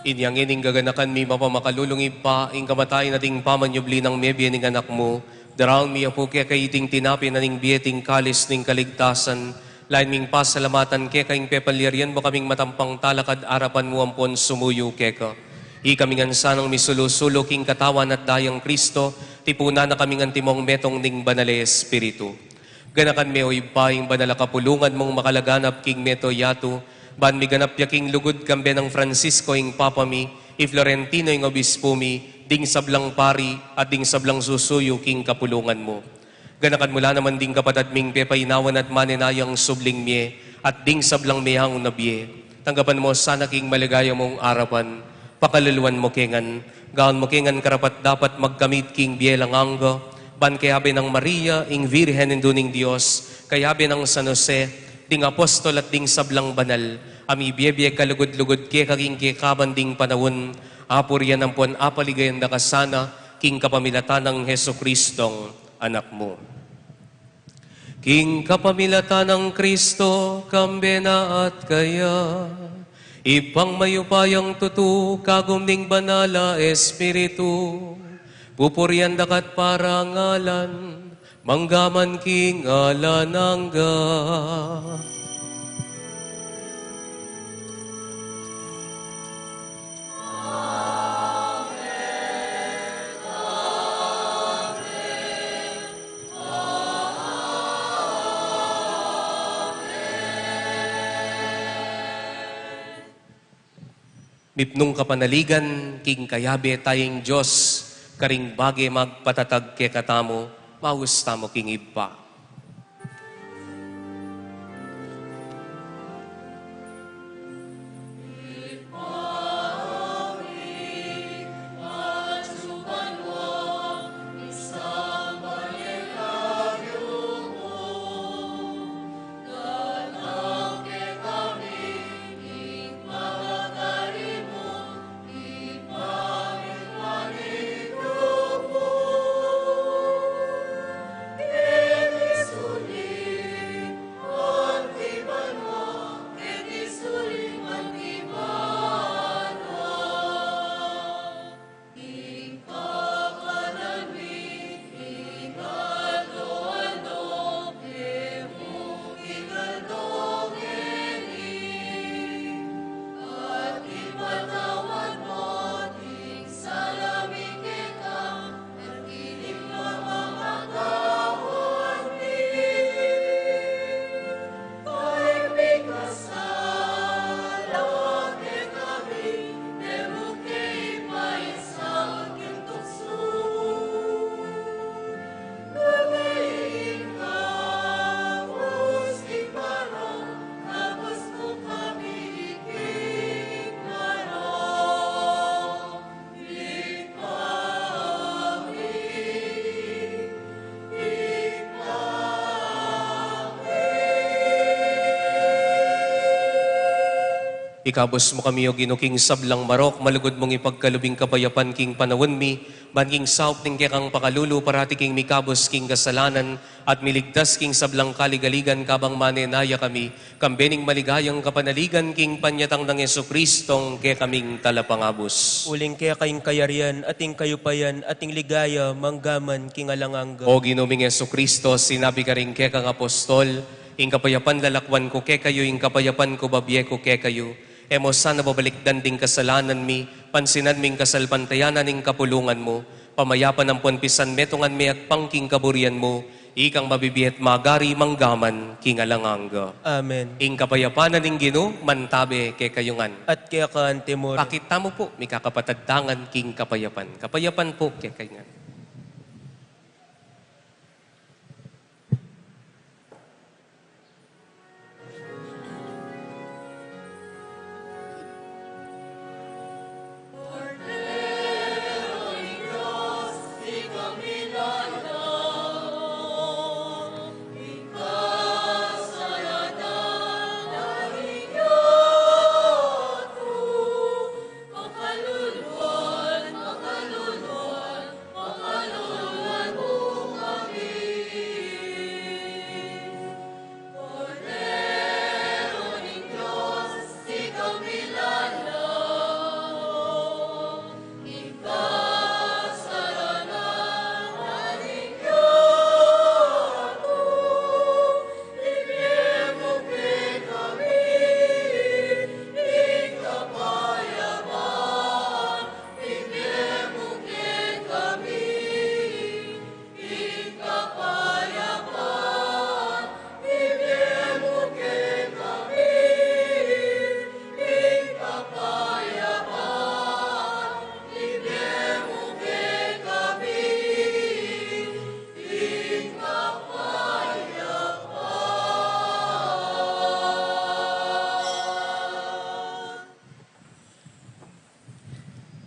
Inyang ining gaganakan mi mapamakalulungib pa, ing kamatay na ding pamanyubli ng mebye ning anak mo, daraon mi apo kaya kayiting tinapi na ning bieting kalis ning kaligtasan, lain ming pasalamatan kaya kaing pepalirian mo kaming matampang talakad arapan mo ampon sumuyo keka. I kaming ansanang misulo-sulo king katawan at dayang Kristo, tipuna na kaming antimong metong ning banale Espiritu. Ganakan me oy paing banala kapulungan mong makalaganap king meto yato, ban mi ganap yaking lugod kambe ng Francisco ing Papa mi, i Florentino ing Obispo mi, ding sablang pari at ding sablang susuyo king kapulungan mo. Ganakan mula naman ding kapatad ming pepainawan at maninayang subling miye, at ding sablang miyang nabye. Tanggapan mo sana king maligaya mong arapan, pakaluluan mo kengan, gaon mo kengan karapat dapat magkamit king bielang angga, ban kayabe ng Maria, ing Virhen induning Diyos, kayabe ng San Jose, ding apostol at ding sablang banal, ami biyebye kalugod-lugod ke kaging ke kabanding panawon, apuryan ang puan apaligayan na kasana, king kapamilatan ng Heso Kristong anak mo. King kapamilatan ng Kristo, kambena at kaya, ipang mayupayang tutu, kagum ning banala Espiritu, pupuryan dakat parangalan, manggaman king alanangga. Mipnong kapanaligan, king kayabe tayong Diyos, karing bagay magpatatag ke katamo, mahusta mo king iba. Ikabos mo kami o ginuking sablang marok, malugod mong ipagkalubing kapayapan king panawon mi, banking saup ning kekang pakalulu, parati king mikabos king kasalanan, at miligtas king sablang kaligaligan kabang manenaya kami, kambening maligayang kapanaligan king panyatang ng Yesu Kristong ke kaming talapangabos. Uling kaya kayong kayarian, ating kayupayan, ating ligaya, manggaman, kingalangangga. O ginuming Yesu Kristo, sinabi ka rin ke kang apostol, ing kapayapan lalakwan ko ke kayo, ing kapayapan ko babye ko ke kayo. Emo sana babalikdan ding kasalanan mi, pansinan ming kasalpantayanan ning kapulungan mo, pamayapan ng ponpisan metungan mi at pangking kaburian mo, ikang mabibiyet magari manggaman kingalanganga. Amen. Ing kapayapanan ning Gino, mantabe ke kayungan. At kaya ka antemor. Pakita mo po, mi kakapatagdangan king kapayapan. Kapayapan po ke kayungan.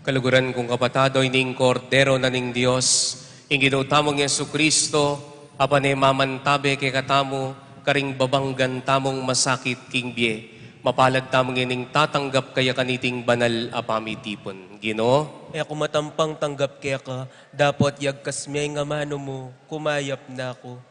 Kaluguran kong kapatado, ining kordero na ning Diyos, ing ginutamong Yesu Kristo, apane mamantabe kay katamo, karing babanggan tamong masakit king biye. Mapalag tamong ining tatanggap kaya kaniting banal apamitipon. Ginoo, E ako matampang tanggap kaya ka, dapat yagkas miyay nga mano mo, kumayap na ako.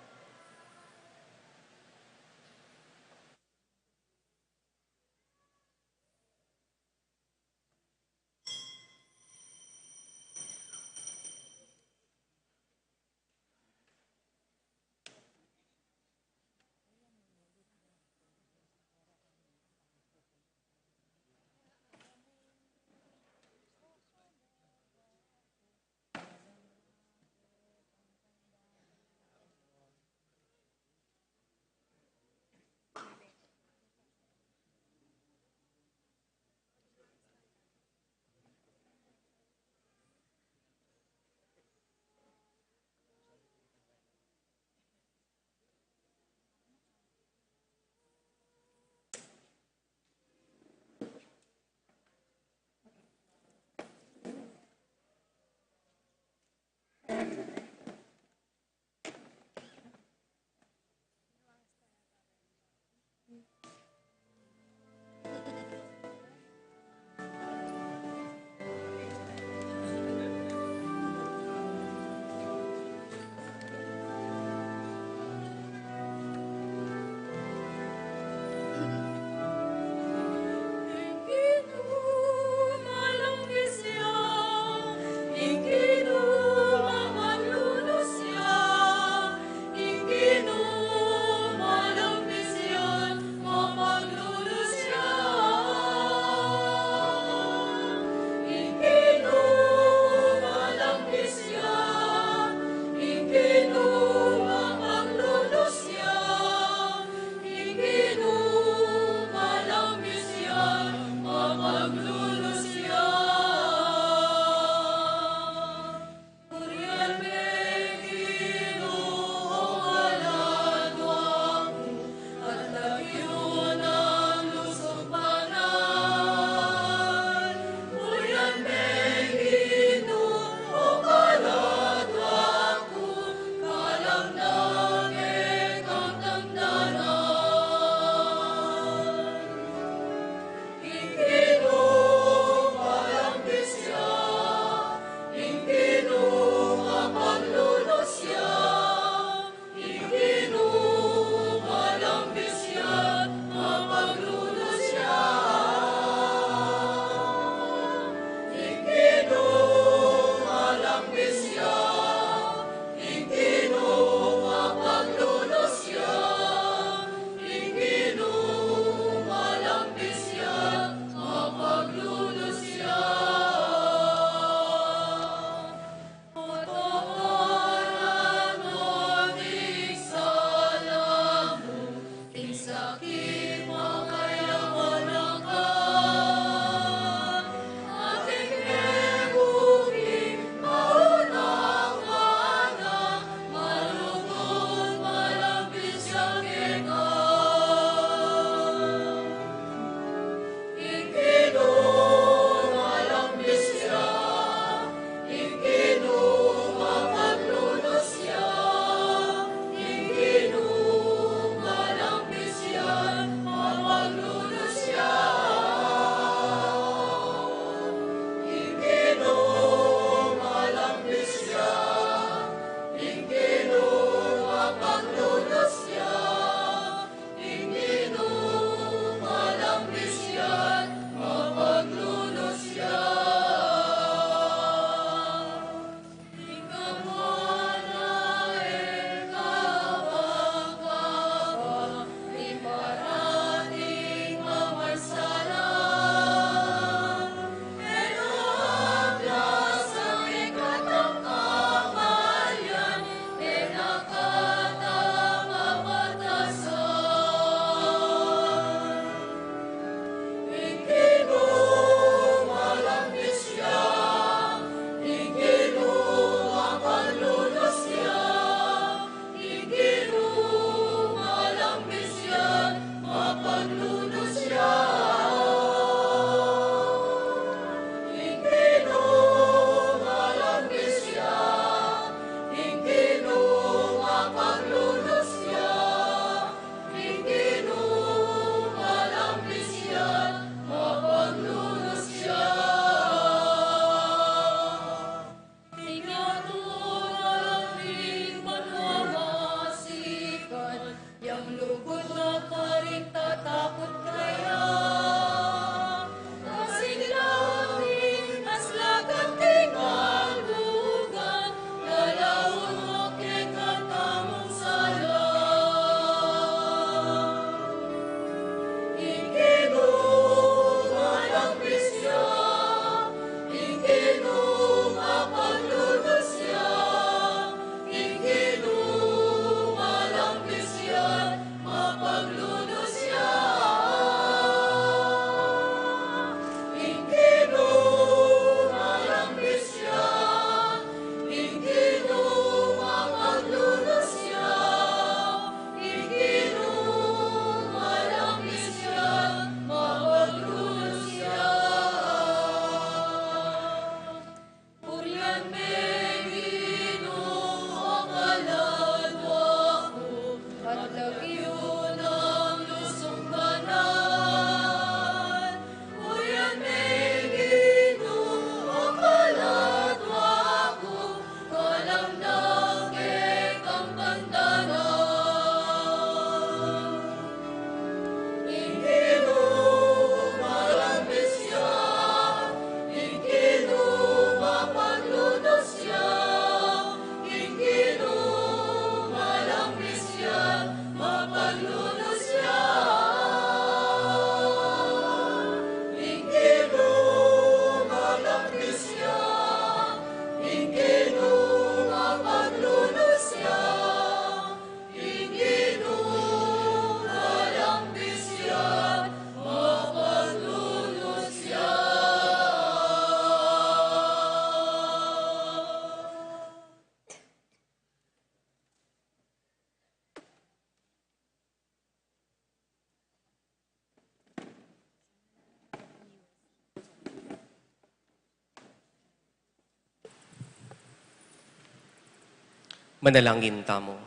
Manalangin tamo.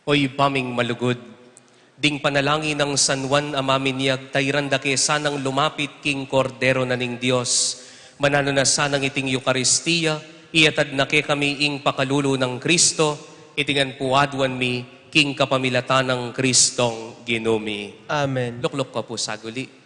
Oy paming malugod, ding panalangin ng San Juan Amaminiag, tayranda ke sanang lumapit king kordero na ning Diyos, manano na sanang iting Eucharistia, iatad na ke kami ing pakalulo ng Kristo, itingan puadwan mi, king kapamilatan ng Kristong ginumi. Amen. Luklok ka po saguli.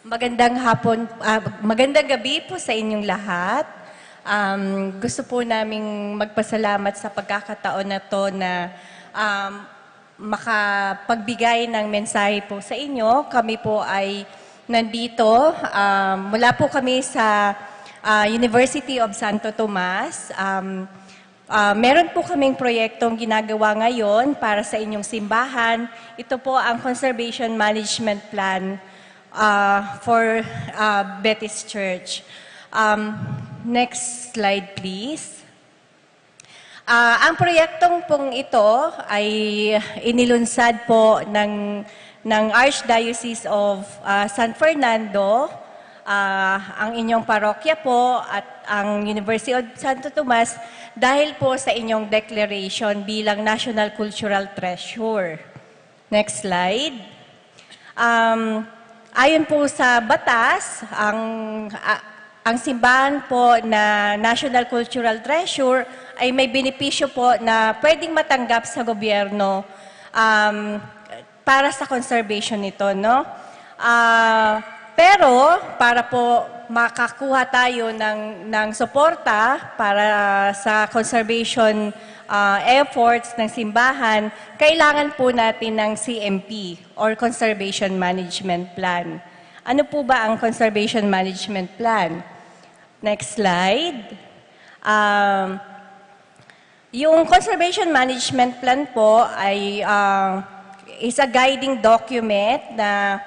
Magandang hapon, magandang gabi po sa inyong lahat. Gusto po naming magpasalamat sa pagkakataon na to na makapagbigay ng mensahe po sa inyo. Kami po ay nandito. Mula po kami sa University of Santo Tomas. Meron po kaming proyektong ginagawa ngayon para sa inyong simbahan. Ito po ang Conservation Management Plan for Betis Church. Next slide, please. Ang proyektong pong ito ay inilunsad po ng Archdiocese of San Fernando, ang inyong parokya po at ang University of Santo Tomas dahil po sa inyong declaration bilang National Cultural Treasure. Next slide. Ayon po sa batas, ang simbahan po na National Cultural Treasure ay may benepisyo po na pwedeng matanggap sa gobyerno para sa conservation nito, no? Pero para po makakuha tayo ng suporta para sa conservation efforts ng simbahan, kailangan po natin ng CMP or Conservation Management Plan. Ano po ba ang Conservation Management Plan? Next slide. Yung Conservation Management Plan po ay is a guiding document na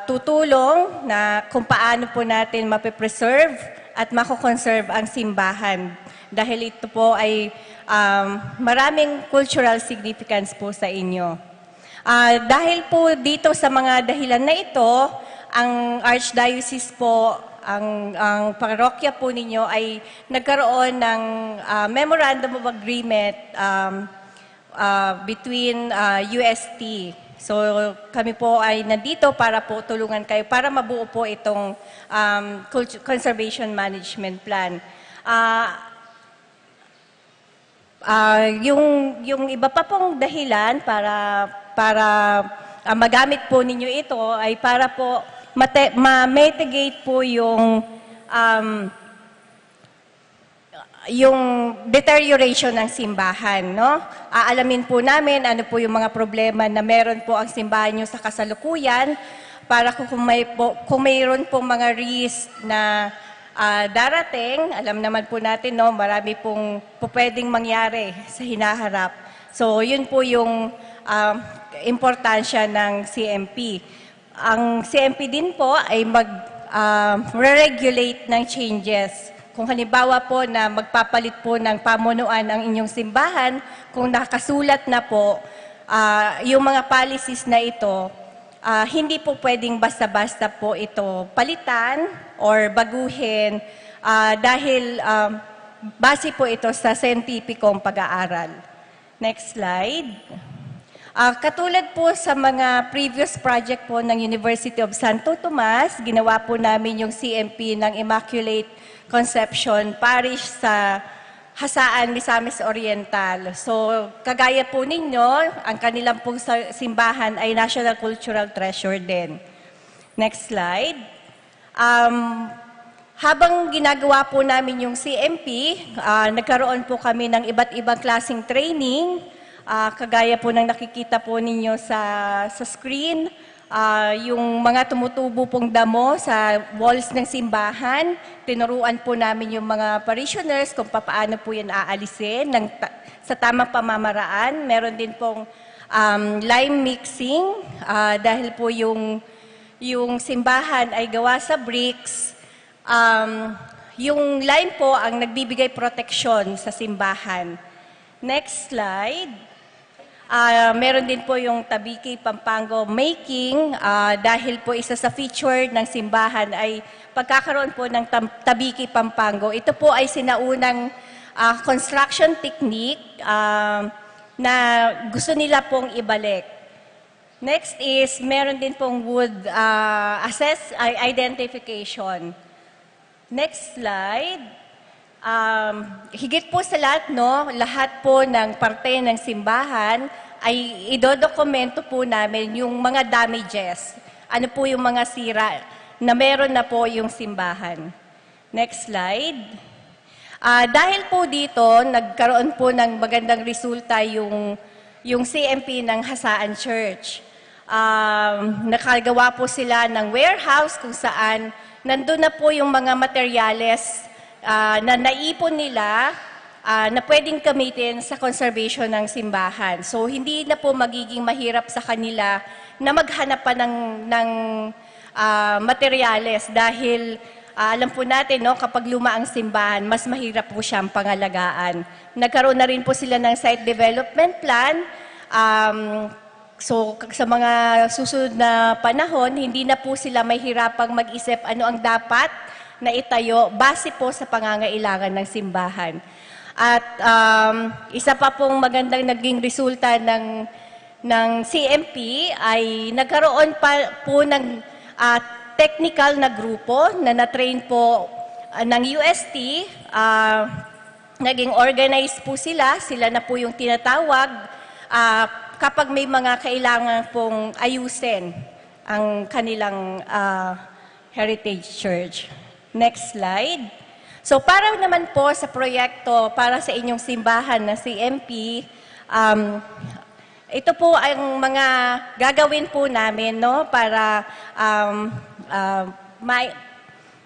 tutulong na kung paano po natin mapipreserve at makoconserve ang simbahan. Dahil ito po ay maraming cultural significance po sa inyo. Dahil po dito sa mga dahilan na ito, ang Archdiocese po, ang parokya po ninyo ay nagkaroon ng Memorandum of Agreement between UST. So kami po ay nandito para po tulungan kayo para mabuo po itong Conservation Management Plan. Yung iba pa pong dahilan para magamit po ninyo ito ay para po ma-mitigate po yung deterioration ng simbahan, no? Aalamin po namin ano po yung mga problema na meron po ang simbahan nyo sa kasalukuyan para kung mayroon po mga risk na darating, alam naman po natin, no, marami pong pwedeng mangyari sa hinaharap. So, yun po yung importansya ng CMP. Ang CMP din po ay mag-regulate ng changes. Kung halimbawa po na magpapalit po ng pamunuan ang inyong simbahan, kung nakasulat na po yung mga policies na ito, hindi po pwedeng basta-basta po ito palitan or baguhin dahil base po ito sa scientificong pag-aaral. Next slide. Katulad po sa mga previous project po ng University of Santo Tomas, ginawa po namin yung CMP ng Immaculate Conception Parish sa Hasaan Misamis Oriental. So, kagaya po ninyo, ang kanilang pong simbahan ay National Cultural Treasure din. Next slide. Habang ginagawa po namin yung CMP, nagkaroon po kami ng iba't ibang klaseng training, kagaya po ng nakikita po ninyo sa screen, yung mga tumutubo pong damo sa walls ng simbahan, tinuruan po namin yung mga parishioners kung paano po yan aalisin sa tamang pamamaraan. Meron din pong lime mixing, dahil po yung simbahan ay gawa sa bricks. Yung lime po ang nagbibigay proteksyon sa simbahan. Next slide. Meron din po yung Tabiki Pampango making, dahil po isa sa feature ng simbahan ay pagkakaroon po ng Tabiki Pampango. Ito po ay sinaunang construction technique na gusto nila pong ibalik. Next is, meron din pong wood identification. Next slide. Higit po sa lahat, lahat po ng parte ng simbahan ay idodokumento po namin yung mga damages. Ano po yung mga sira na meron na po yung simbahan. Next slide. Dahil po dito, nagkaroon po ng magandang resulta yung CMP ng Hasaan Church. Nakagawa po sila ng warehouse kung saan nandun na po yung mga materyales na naipon nila na pwedeng gamitin sa conservation ng simbahan. So, hindi na po magiging mahirap sa kanila na maghanap pa ng materyales dahil alam po natin, kapag luma ang simbahan, mas mahirap po siyang pangalagaan. Nagkaroon na rin po sila ng site development plan. So, sa mga susunod na panahon, hindi na po sila mahirapang mag-isip ano ang dapat na itayo base po sa pangangailangan ng simbahan. At isa pa pong magandang naging resulta ng CMP ay nagkaroon pa po ng technical na grupo na na-train po ng UST. Naging organized po sila. Sila na po yung tinatawag kapag may mga kailangan pong ayusin ang kanilang heritage church. Next slide. So para naman po sa proyekto para sa inyong simbahan na CMP, ito po ang mga gagawin po namin para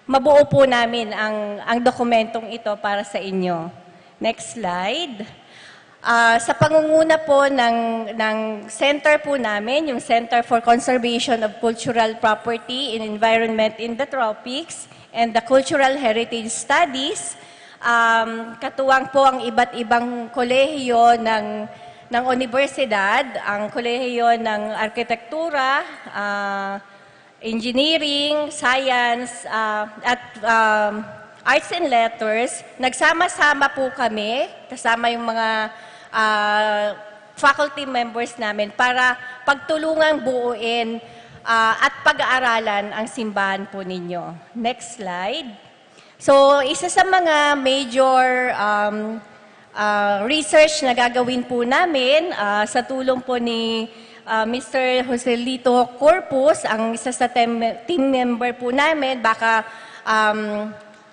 mabuo po namin ang dokumentong ito para sa inyo. Next slide. Sa pangunguna po ng center po namin, yung Center for Conservation of Cultural Property and Environment in the Tropics and the Cultural Heritage Studies, katuwang po ang iba't ibang kolehiyo ng universidad, ang kolehiyo ng arkitektura, engineering, science, at arts and letters. Nagsama-sama po kami, kasama yung mga faculty members namin para pagtulungang buuin at pag-aaralan ang simbahan po ninyo. Next slide. So, isa sa mga major research na gagawin po namin sa tulong po ni Mr. Joselito Corpus, ang isa sa team member po namin, baka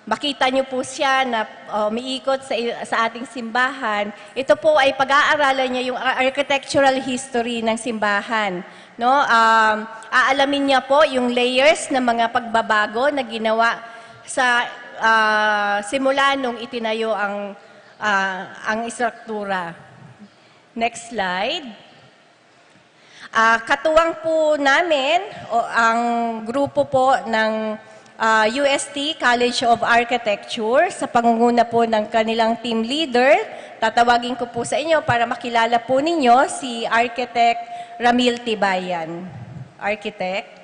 makita niyo po siya na umiikot sa ating simbahan. Ito po ay pag-aaralan niya yung architectural history ng simbahan. Aalamin niya po yung layers ng mga pagbabago na ginawa sa simula nung itinayo ang istruktura. Next slide. Katuwang po namin ang grupo po ng UST College of Architecture sa pangunguna po ng kanilang team leader. Tatawagin ko po sa inyo para makilala po ninyo si Architect Ramil Tibayan. Architect.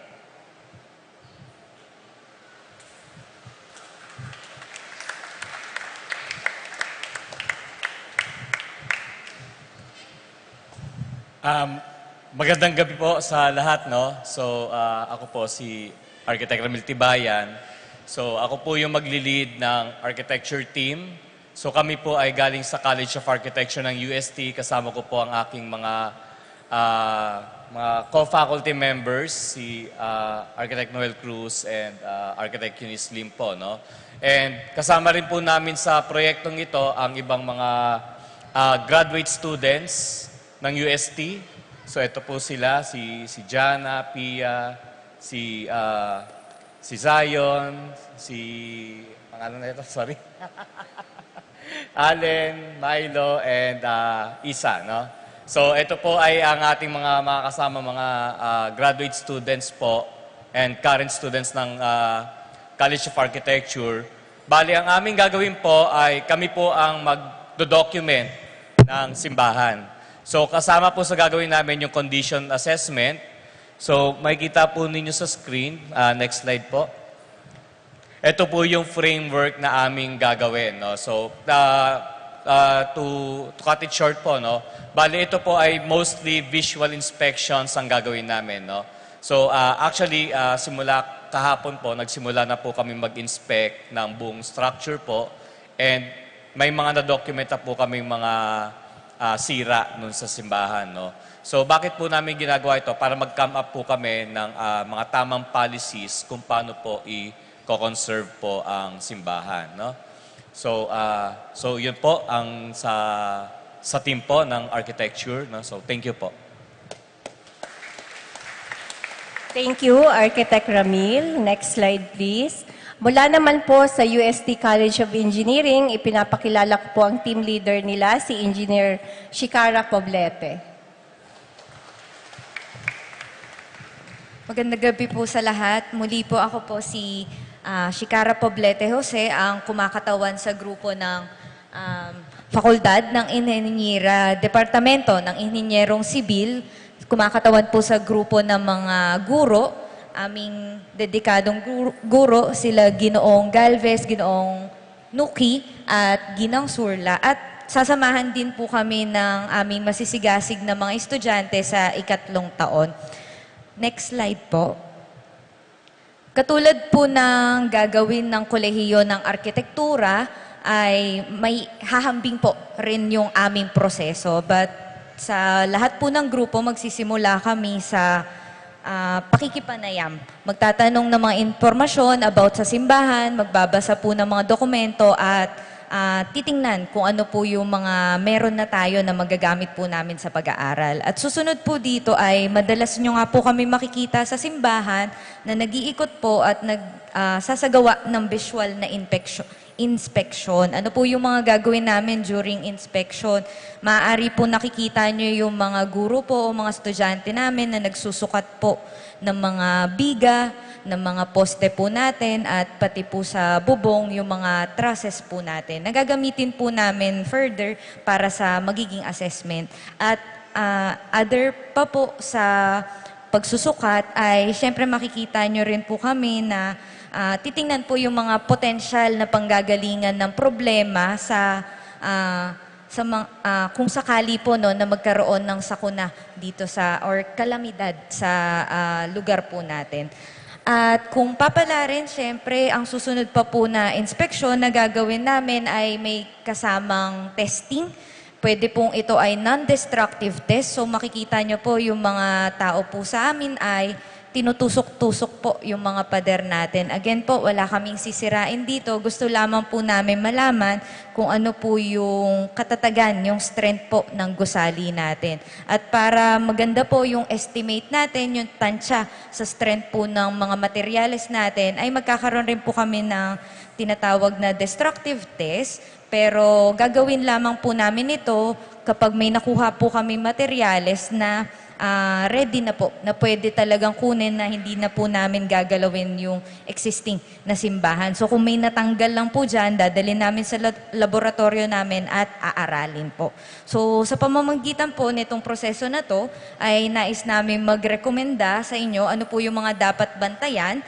Magandang gabi po sa lahat, So, ako po si Architect Ramil Tibayan. So, ako po yung magli-lead ng architecture team So kami po ay galing sa College of Architecture ng UST. Kasama ko po ang aking mga co-faculty members, si Architect Noel Cruz and Architect Eunice Lim po. No? And kasama rin po namin sa proyektong ito ang ibang mga graduate students ng UST. So ito po sila, si Jana, Pia, si Zion, pangalan na ito, sorry. Allen, Milo, and Isa, no? So, ito po ay ang ating mga kasama, mga graduate students po and current students ng College of Architecture. Bali, ang aming gagawin po ay kami po ang mag-document ng simbahan. So, kasama po sa gagawin namin yung condition assessment. So, makikita po ninyo sa screen. Next slide po. Ito po yung framework na aming gagawin. No? So, to cut it short po, no? Bali, ito po ay mostly visual inspections ang gagawin namin. No? So, actually, simula kahapon po, nagsimula na po kami mag-inspect ng buong structure po. And may mga na-document na po kami mga sira nun sa simbahan. No? So, bakit po namin ginagawa ito? Para mag-come up po kami ng mga tamang policies kung paano po i-conserve po ang simbahan. No? So, yun po ang sa team po ng architecture. No? So, thank you po. Thank you, Architect Ramil. Next slide, please. Mula naman po sa UST College of Engineering, ipinapakilala ko po ang team leader nila, si Engineer Shikara Poblete. Magandang gabi po sa lahat. Muli po ako po si Shikara Poblete Jose, ang kumakatawan sa grupo ng Fakultad ng Inhinyera, Departamento ng Inhinyerong Sibil. Kumakatawan po sa grupo ng mga guro, aming dedikadong guro, sila Ginoong Galvez, Ginoong Nuki, at Ginang Surla. At sasamahan din po kami ng aming masisigasig na mga estudyante sa ikatlong taon. Next slide po. Katulad po ng gagawin ng kolehiyo ng arkitektura, ay may hahambing po rin yung aming proseso. But sa lahat po ng grupo, magsisimula kami sa pakikipanayam. Magtatanong ng mga impormasyon about sa simbahan, magbabasa po ng mga dokumento at titingnan kung ano po yung mga meron na tayo na magagamit po namin sa pag-aaral. At susunod po dito ay madalas nyo nga po kami makikita sa simbahan na nag-iikot po at sasagawa ng visual na inspection. Ano po yung mga gagawin namin during inspection? Maaari po nakikita nyo yung mga guro po o mga estudyante namin na nagsusukat po ng mga biga, ng mga poste po natin at pati po sa bubong yung mga trusses po natin. Nagagamitin po namin further para sa magiging assessment. At other pa po sa pagsusukat ay syempre makikita nyo rin po kami na titingnan po yung mga potensyal na panggagalingan ng problema kung sakali po no, na magkaroon ng sakuna dito or kalamidad sa lugar po natin. At kung papala rin, syempre, ang susunod pa po na inspeksyon na gagawin namin ay may kasamang testing. Pwede pong ito ay non-destructive test. So makikita nyo po yung mga tao po sa amin ay tinutusok-tusok po yung mga pader natin. Again po, wala kaming sisirain dito. Gusto lamang po namin malaman kung ano po yung katatagan, yung strength po ng gusali natin. At para maganda po yung estimate natin, yung tansya sa strength po ng mga materyales natin, ay magkakaroon rin po kami ng tinatawag na destructive test. Pero gagawin lamang po namin ito kapag may nakuha po kami materyales na ready na po, na pwede talagang kunin na hindi na po namin gagalawin yung existing na simbahan. So kung may natanggal lang po dyan, dadalhin namin sa laboratorio namin at aaralin po. So sa pamamagitan po nitong proseso na to, ay nais namin magrekomenda sa inyo ano po yung mga dapat bantayan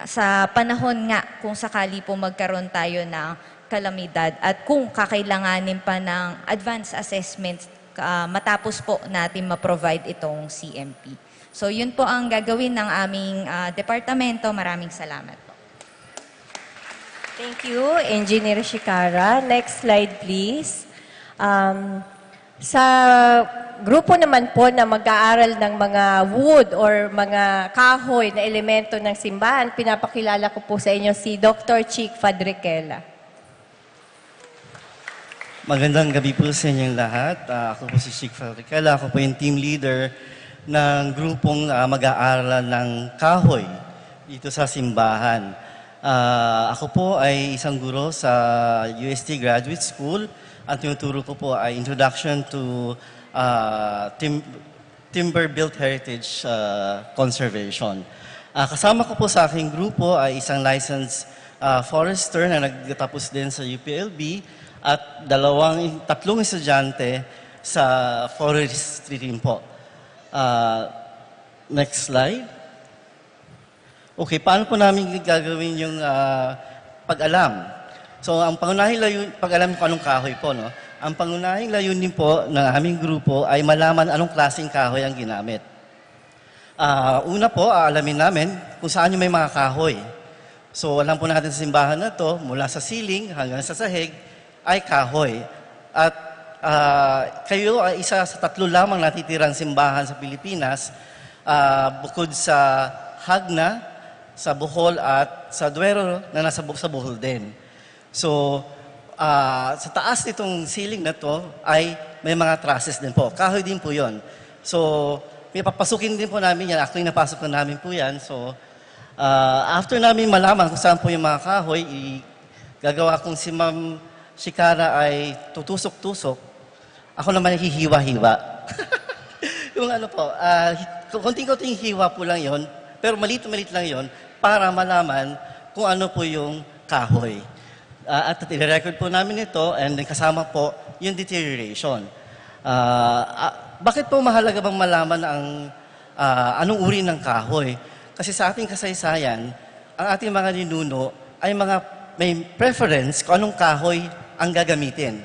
sa panahon nga kung sakali po magkaroon tayo ng kalamidad at kung kakailanganin pa ng advanced assessments matapos po natin ma-provide itong CMP. So yun po ang gagawin ng aming departamento. Maraming salamat po. Thank you, Engineer Shikara. Next slide, please. Sa grupo naman po na mag-aaral ng mga wood or mga kahoy na elemento ng simbahan, pinapakilala ko po sa inyo si Dr. Chick Fadriquela. Magandang gabi po sa inyong lahat. Ako po si Chick Fadriquela. Ako po yung team leader ng grupong mag-aaral ng kahoy dito sa simbahan. Ako po ay isang guro sa UST Graduate School at tinuturo ko po ay Introduction to Timber-Built Heritage Conservation. Kasama ko po sa aking grupo ay isang licensed forester na nagtatapos din sa UPLB at tatlong estudyante sa forestry rin po. Next slide. Okay, paano po namin gagawin yung pag-alam? So, ang pangunahing pag-alam ko anong kahoy po, no? Ang pangunahing layunin po ng aming grupo ay malaman anong klaseng kahoy ang ginamit. Una po, aalamin namin kung saan yung may mga kahoy. So, alam po natin sa simbahan na to, mula sa ceiling hanggang sa sahig, ay kahoy. At kayo ay isa sa 3 lamang natitirang simbahan sa Pilipinas, bukod sa Hagna, sa Bohol at sa Duero na nasa sa Bohol din. So, sa taas nitong ceiling na to ay may mga trusses din po. Kahoy din po yon. So, may papasukin din po namin yan. Actually, napasok na namin po yan. So, after namin malaman kung saan po yung mga kahoy, gagawa kong si Ma'am Shikara ay tutusok-tusok. Ako naman hihiwa-hiwa. Yung ano po, konting-konting hiwa po lang yon, pero malit-malit lang yon para malaman kung ano po yung kahoy. At i-record po namin ito and kasama po yung deterioration. Bakit po mahalaga bang malaman ang anong uri ng kahoy? Kasi sa ating kasaysayan, ang ating mga ninuno ay may preference kung anong kahoy ang gagamitin.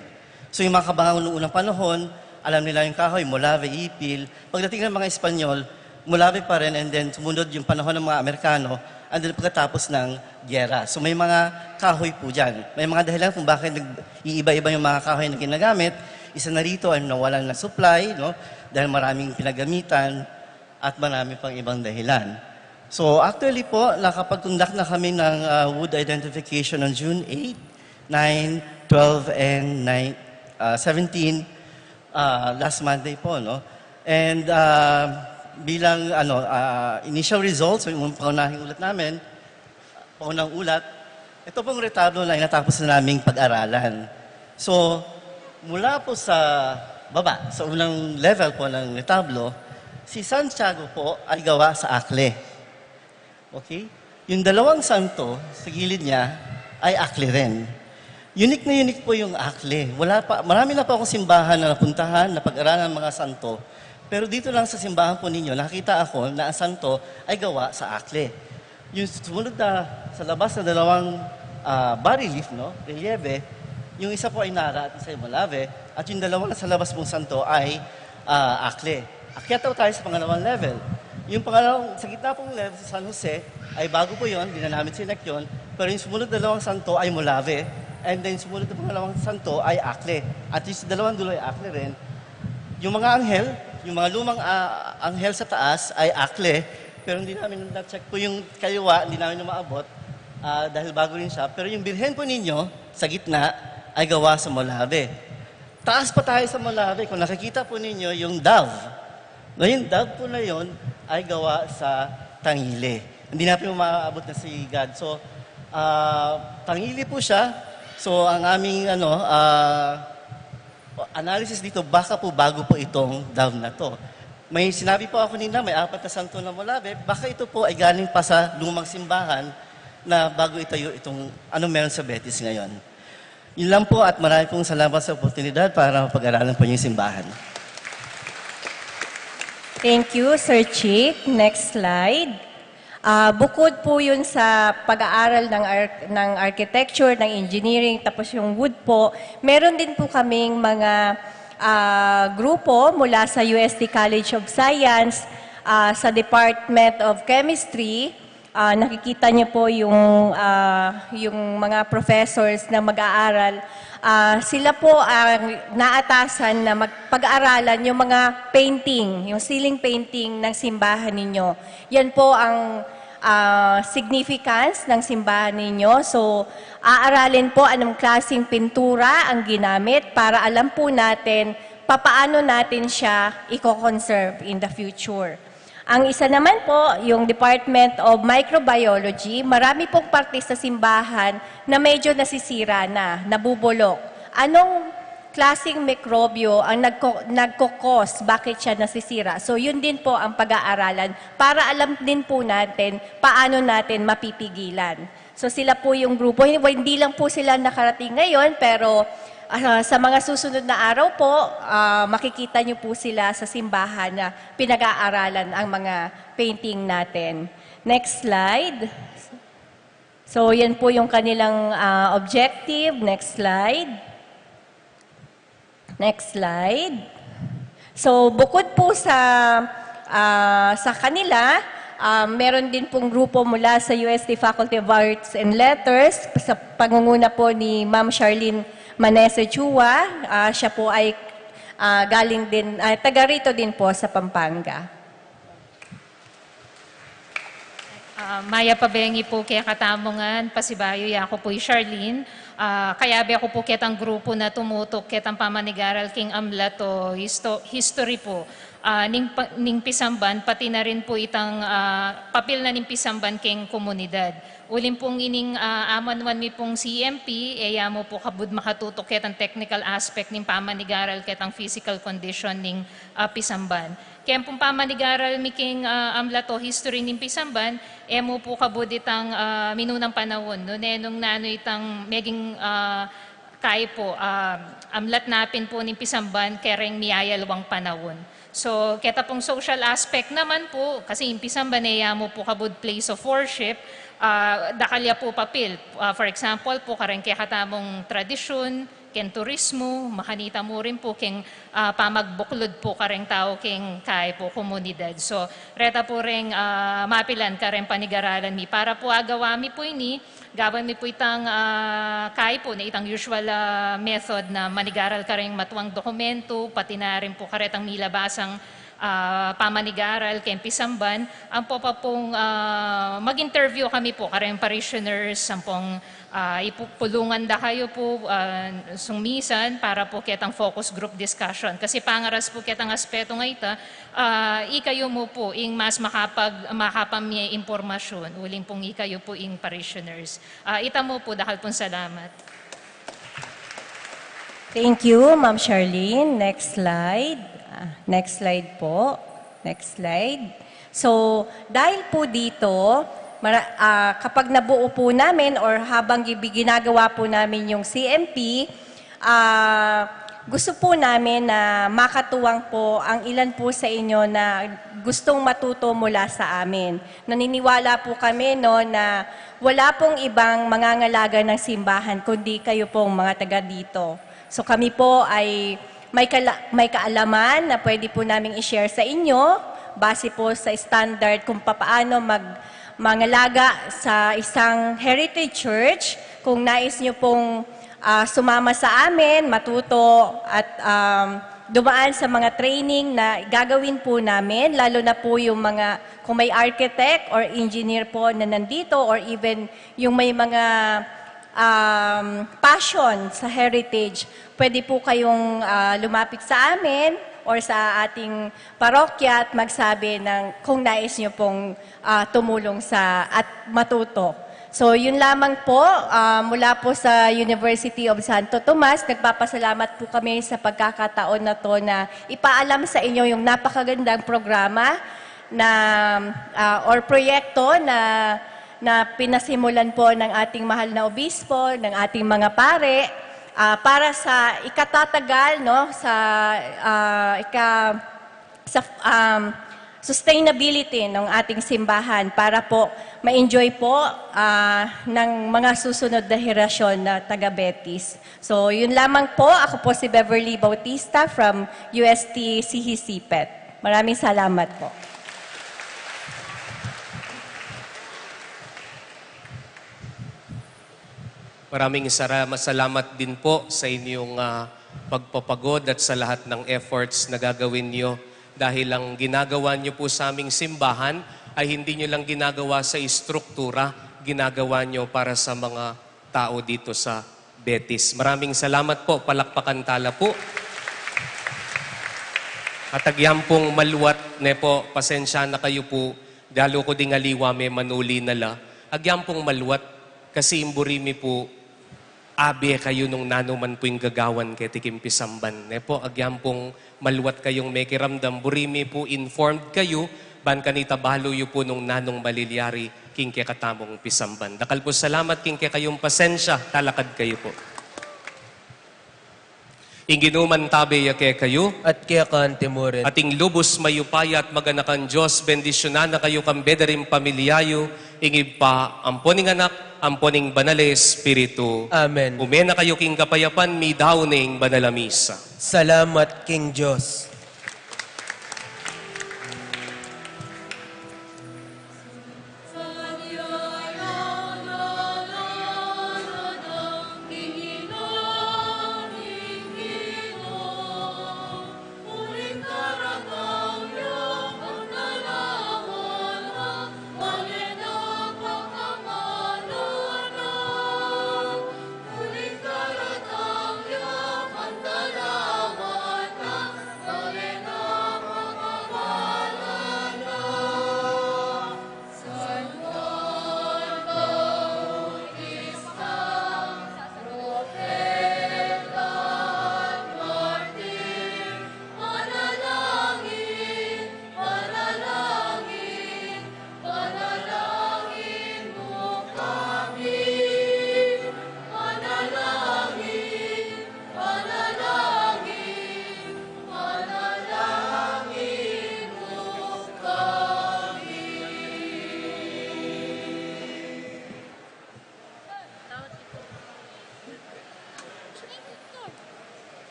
So yung mga kabangaw noong unang panahon, alam nila yung kahoy, Molave, Ipil. Pagdating ng mga Espanyol, Molave pa rin and then sumunod yung panahon ng mga Amerikano and then pagkatapos ng gyera. So may mga kahoy po dyan. May mga dahilan kung bakit iiba-iba yung mga kahoy na ginagamit. Isa na rito ay nawalan na supply, no? Dahil maraming pinagamitan at marami pang ibang dahilan. So actually po, nakapag-conduct na kami ng wood identification on June 8, 9, 12, and 17 last Monday po, no? And bilang initial results, yung pangunahing ulat namin, pangunang ulat, ito pong retablo na inatapos na naming pag-aralan. So, mula po sa baba, sa unang level po ng retablo, si Santiago po ay gawa sa akle. Okay? Yung dalawang santo sa gilid niya ay akle rin. Unique po yung akle. Marami na po akong simbahan na napuntahan, na pag-aralan ng mga santo. Pero dito lang sa simbahan po ninyo, nakita ako na ang santo ay gawa sa akle. Yung sumunod na sa labas na dalawang bas relief, no? Relieve, yung isa po ay Nara at isa ay Molave, at yung dalawa na sa labas mong santo ay akle. Akyat tayo sa pangalawang level. Yung sa gitna pong level sa San Jose, ay bago po yun, di na namin sinek yun, pero yung sumunod na dalawang santo ay Molave, and then sumunod na pangalawang santo ay akle. At yung dalawang dulo ay akle rin. Yung mga anghel, yung mga lumang anghel sa taas ay akle, pero hindi namin na-check po yung kaliwa, hindi namin maabot dahil bago rin siya. Pero yung birhen po ninyo, sa gitna, ay gawa sa Molave. Taas pa tayo sa Molave, kung nakikita po ninyo yung dove. Yung dove po na yun ay gawa sa Tangile. Hindi natin maabot na si God. So, Tangile po siya. So, ang aming analysis dito, baka po bago po itong dove na to. May sinabi po ako nila, may 4 na santo na Molave, baka ito po ay galing pa sa lumang simbahan na bago itayo itong meron sa Betis ngayon. Yun lang po at marami pong salamat sa oportunidad para mapag-aralan po yung simbahan. Thank you, Sir Chick. Next slide. Bukod po yun sa pag-aaral ng architecture, ng engineering, tapos yung wood po, meron din po kaming mga grupo mula sa UST College of Science, sa Department of Chemistry, nakikita niyo po yung mga professors na mag-aaral. Sila po ang naatasan na pag-aaralan yung mga painting, yung ceiling painting ng simbahan ninyo. Yan po ang significance ng simbahan ninyo. So, aaralin po anong klaseng pintura ang ginamit para alam po natin papaano natin siya i-conserve in the future. Ang isa naman po, yung Department of Microbiology, marami pong parte sa simbahan na medyo nasisira na, nabubulok. Anong klaseng mikrobyo ang nagkokos, bakit siya nasisira? So yun din po ang pag-aaralan para alam din po natin paano natin mapipigilan. So sila po yung grupo, hindi lang po sila nakarating ngayon, pero sa mga susunod na araw po, makikita niyo po sila sa simbahan na pinag-aaralan ang mga painting natin. Next slide. So, yan po yung kanilang objective. Next slide. Next slide. So, bukod po sa kanila, meron din pong grupo mula sa UST Faculty of Arts and Letters sa pangunguna po ni Ma'am Charlene Manese Chua. Siya po ay galing din, taga rito din po sa Pampanga. Maya pabengi po kaya katamongan, pasibayo ya ako po Charlene. Kaya ako po kitang grupo na tumutok kitang pamanigaral king amlato history po. Ning pisamban, pati na rin po itang papel na ning pisamban king komunidad. Ulim pong ining amanwan mi pong CMP, mo po kabud makatutok kitang technical aspect ning pamanigaral kitang physical condition ning pisamban. Kaya pong pamanigaral mi king amlato history ning pisamban, mo po kabud itang minunang panahon. No? Nung nano itang meging kay po, amlat napin po ning pisamban kereng miyayalwang panahon. So, kita pong social aspect naman po, kasi yung pisamban mo po kabud place of worship, dakalya po papel. For example po, karang kaya katamong tradisyon, ken turismo, makanita mo rin po keng pamagbuklod po kareng tao keng kay po komunidad. So, reta po rin mapilan kareng panigaralan mi. Para po agawami po ini, gawan mi po itang kay po na itang usual method na manigaral kareng matuang dokumento, pati na rin po karetang milabasang pamanigaral, kay pisamban, ang po pa pong mag-interview kami po, kareng parishioners, ang pong ipulungan da kayo po sungmisan para po kitang focus group discussion. Kasi pangaras po kitang aspeto nga ita, ikayo mo po ing mas makapamye impormasyon, uling pong ikayo po ing parishioners. Ita mo po, dahil pong salamat. Thank you, Ma'am Charlene. Next slide. Next slide po. Next slide. So, dahil po dito, kapag nabuo po namin or habang ginagawa po namin yung CMP, gusto po namin na makatuwang po ang ilan po sa inyo na gustong matuto mula sa amin. Naniniwala po kami na wala pong ibang mangangalaga ng simbahan kundi kayo pong mga taga dito. So kami po ay may kaalaman na pwede po namin i-share sa inyo base po sa standard kung paano mangalaga sa isang heritage church. Kung nais nyo pong sumama sa amin, matuto at dumaan sa mga training na gagawin po namin, lalo na po yung mga, kung may architect or engineer po na nandito or even yung may mga passion sa heritage, pwede po kayong lumapit sa amin or sa ating parokya at magsabi ng kung nais nyo pong tumulong at matuto. So yun lamang po, mula po sa University of Santo Tomas, nagpapasalamat po kami sa pagkakataon na to na ipaalam sa inyo yung napakagandang programa na, or proyekto na pinasimulan po ng ating mahal na obispo, ng ating mga pare, para sa ikatatagal, no, sa sustainability ng ating simbahan para po ma-enjoy po ng mga susunod na henerasyon na taga-Betis. So, yun lamang po. Ako po si Beverly Bautista from UST CHCPET. Maraming salamat po. Maraming salamat din po sa inyong pagpapagod at sa lahat ng efforts na gagawin nyo. Dahil ang ginagawa nyo po sa aming simbahan ay hindi nyo lang ginagawa sa istruktura, ginagawa nyo para sa mga tao dito sa Betis. Maraming salamat po. Palakpakan tala po. At agyam pong maluwat ne po, pasensya na kayo po, dalo ko ding aliwa may manuli nala. Agyam pong maluwat, kasi imburimi po, abe kayo nung nanuman po yung gagawan kay Tikim Pisamban. Ne po, agyam pong maluwat kayong may kiramdam, burimi po informed kayo, ban kanita baloyo po nung nanong malilyari, king kay katamong Pisamban. Dakal po salamat king kay kayong pasensya, talakad kayo po. Inginuman tabi yake kayo, At kaya kante mo rin. ating lubos mayupaya at maganakan Diyos, bendisyonan na kayo kang bedaring pamilyayo, ingib pa amponing anak, amponing banale Espiritu. Amen. Umena kayo king kapayapan, mi daw ning banalamisa. Salamat, King Diyos.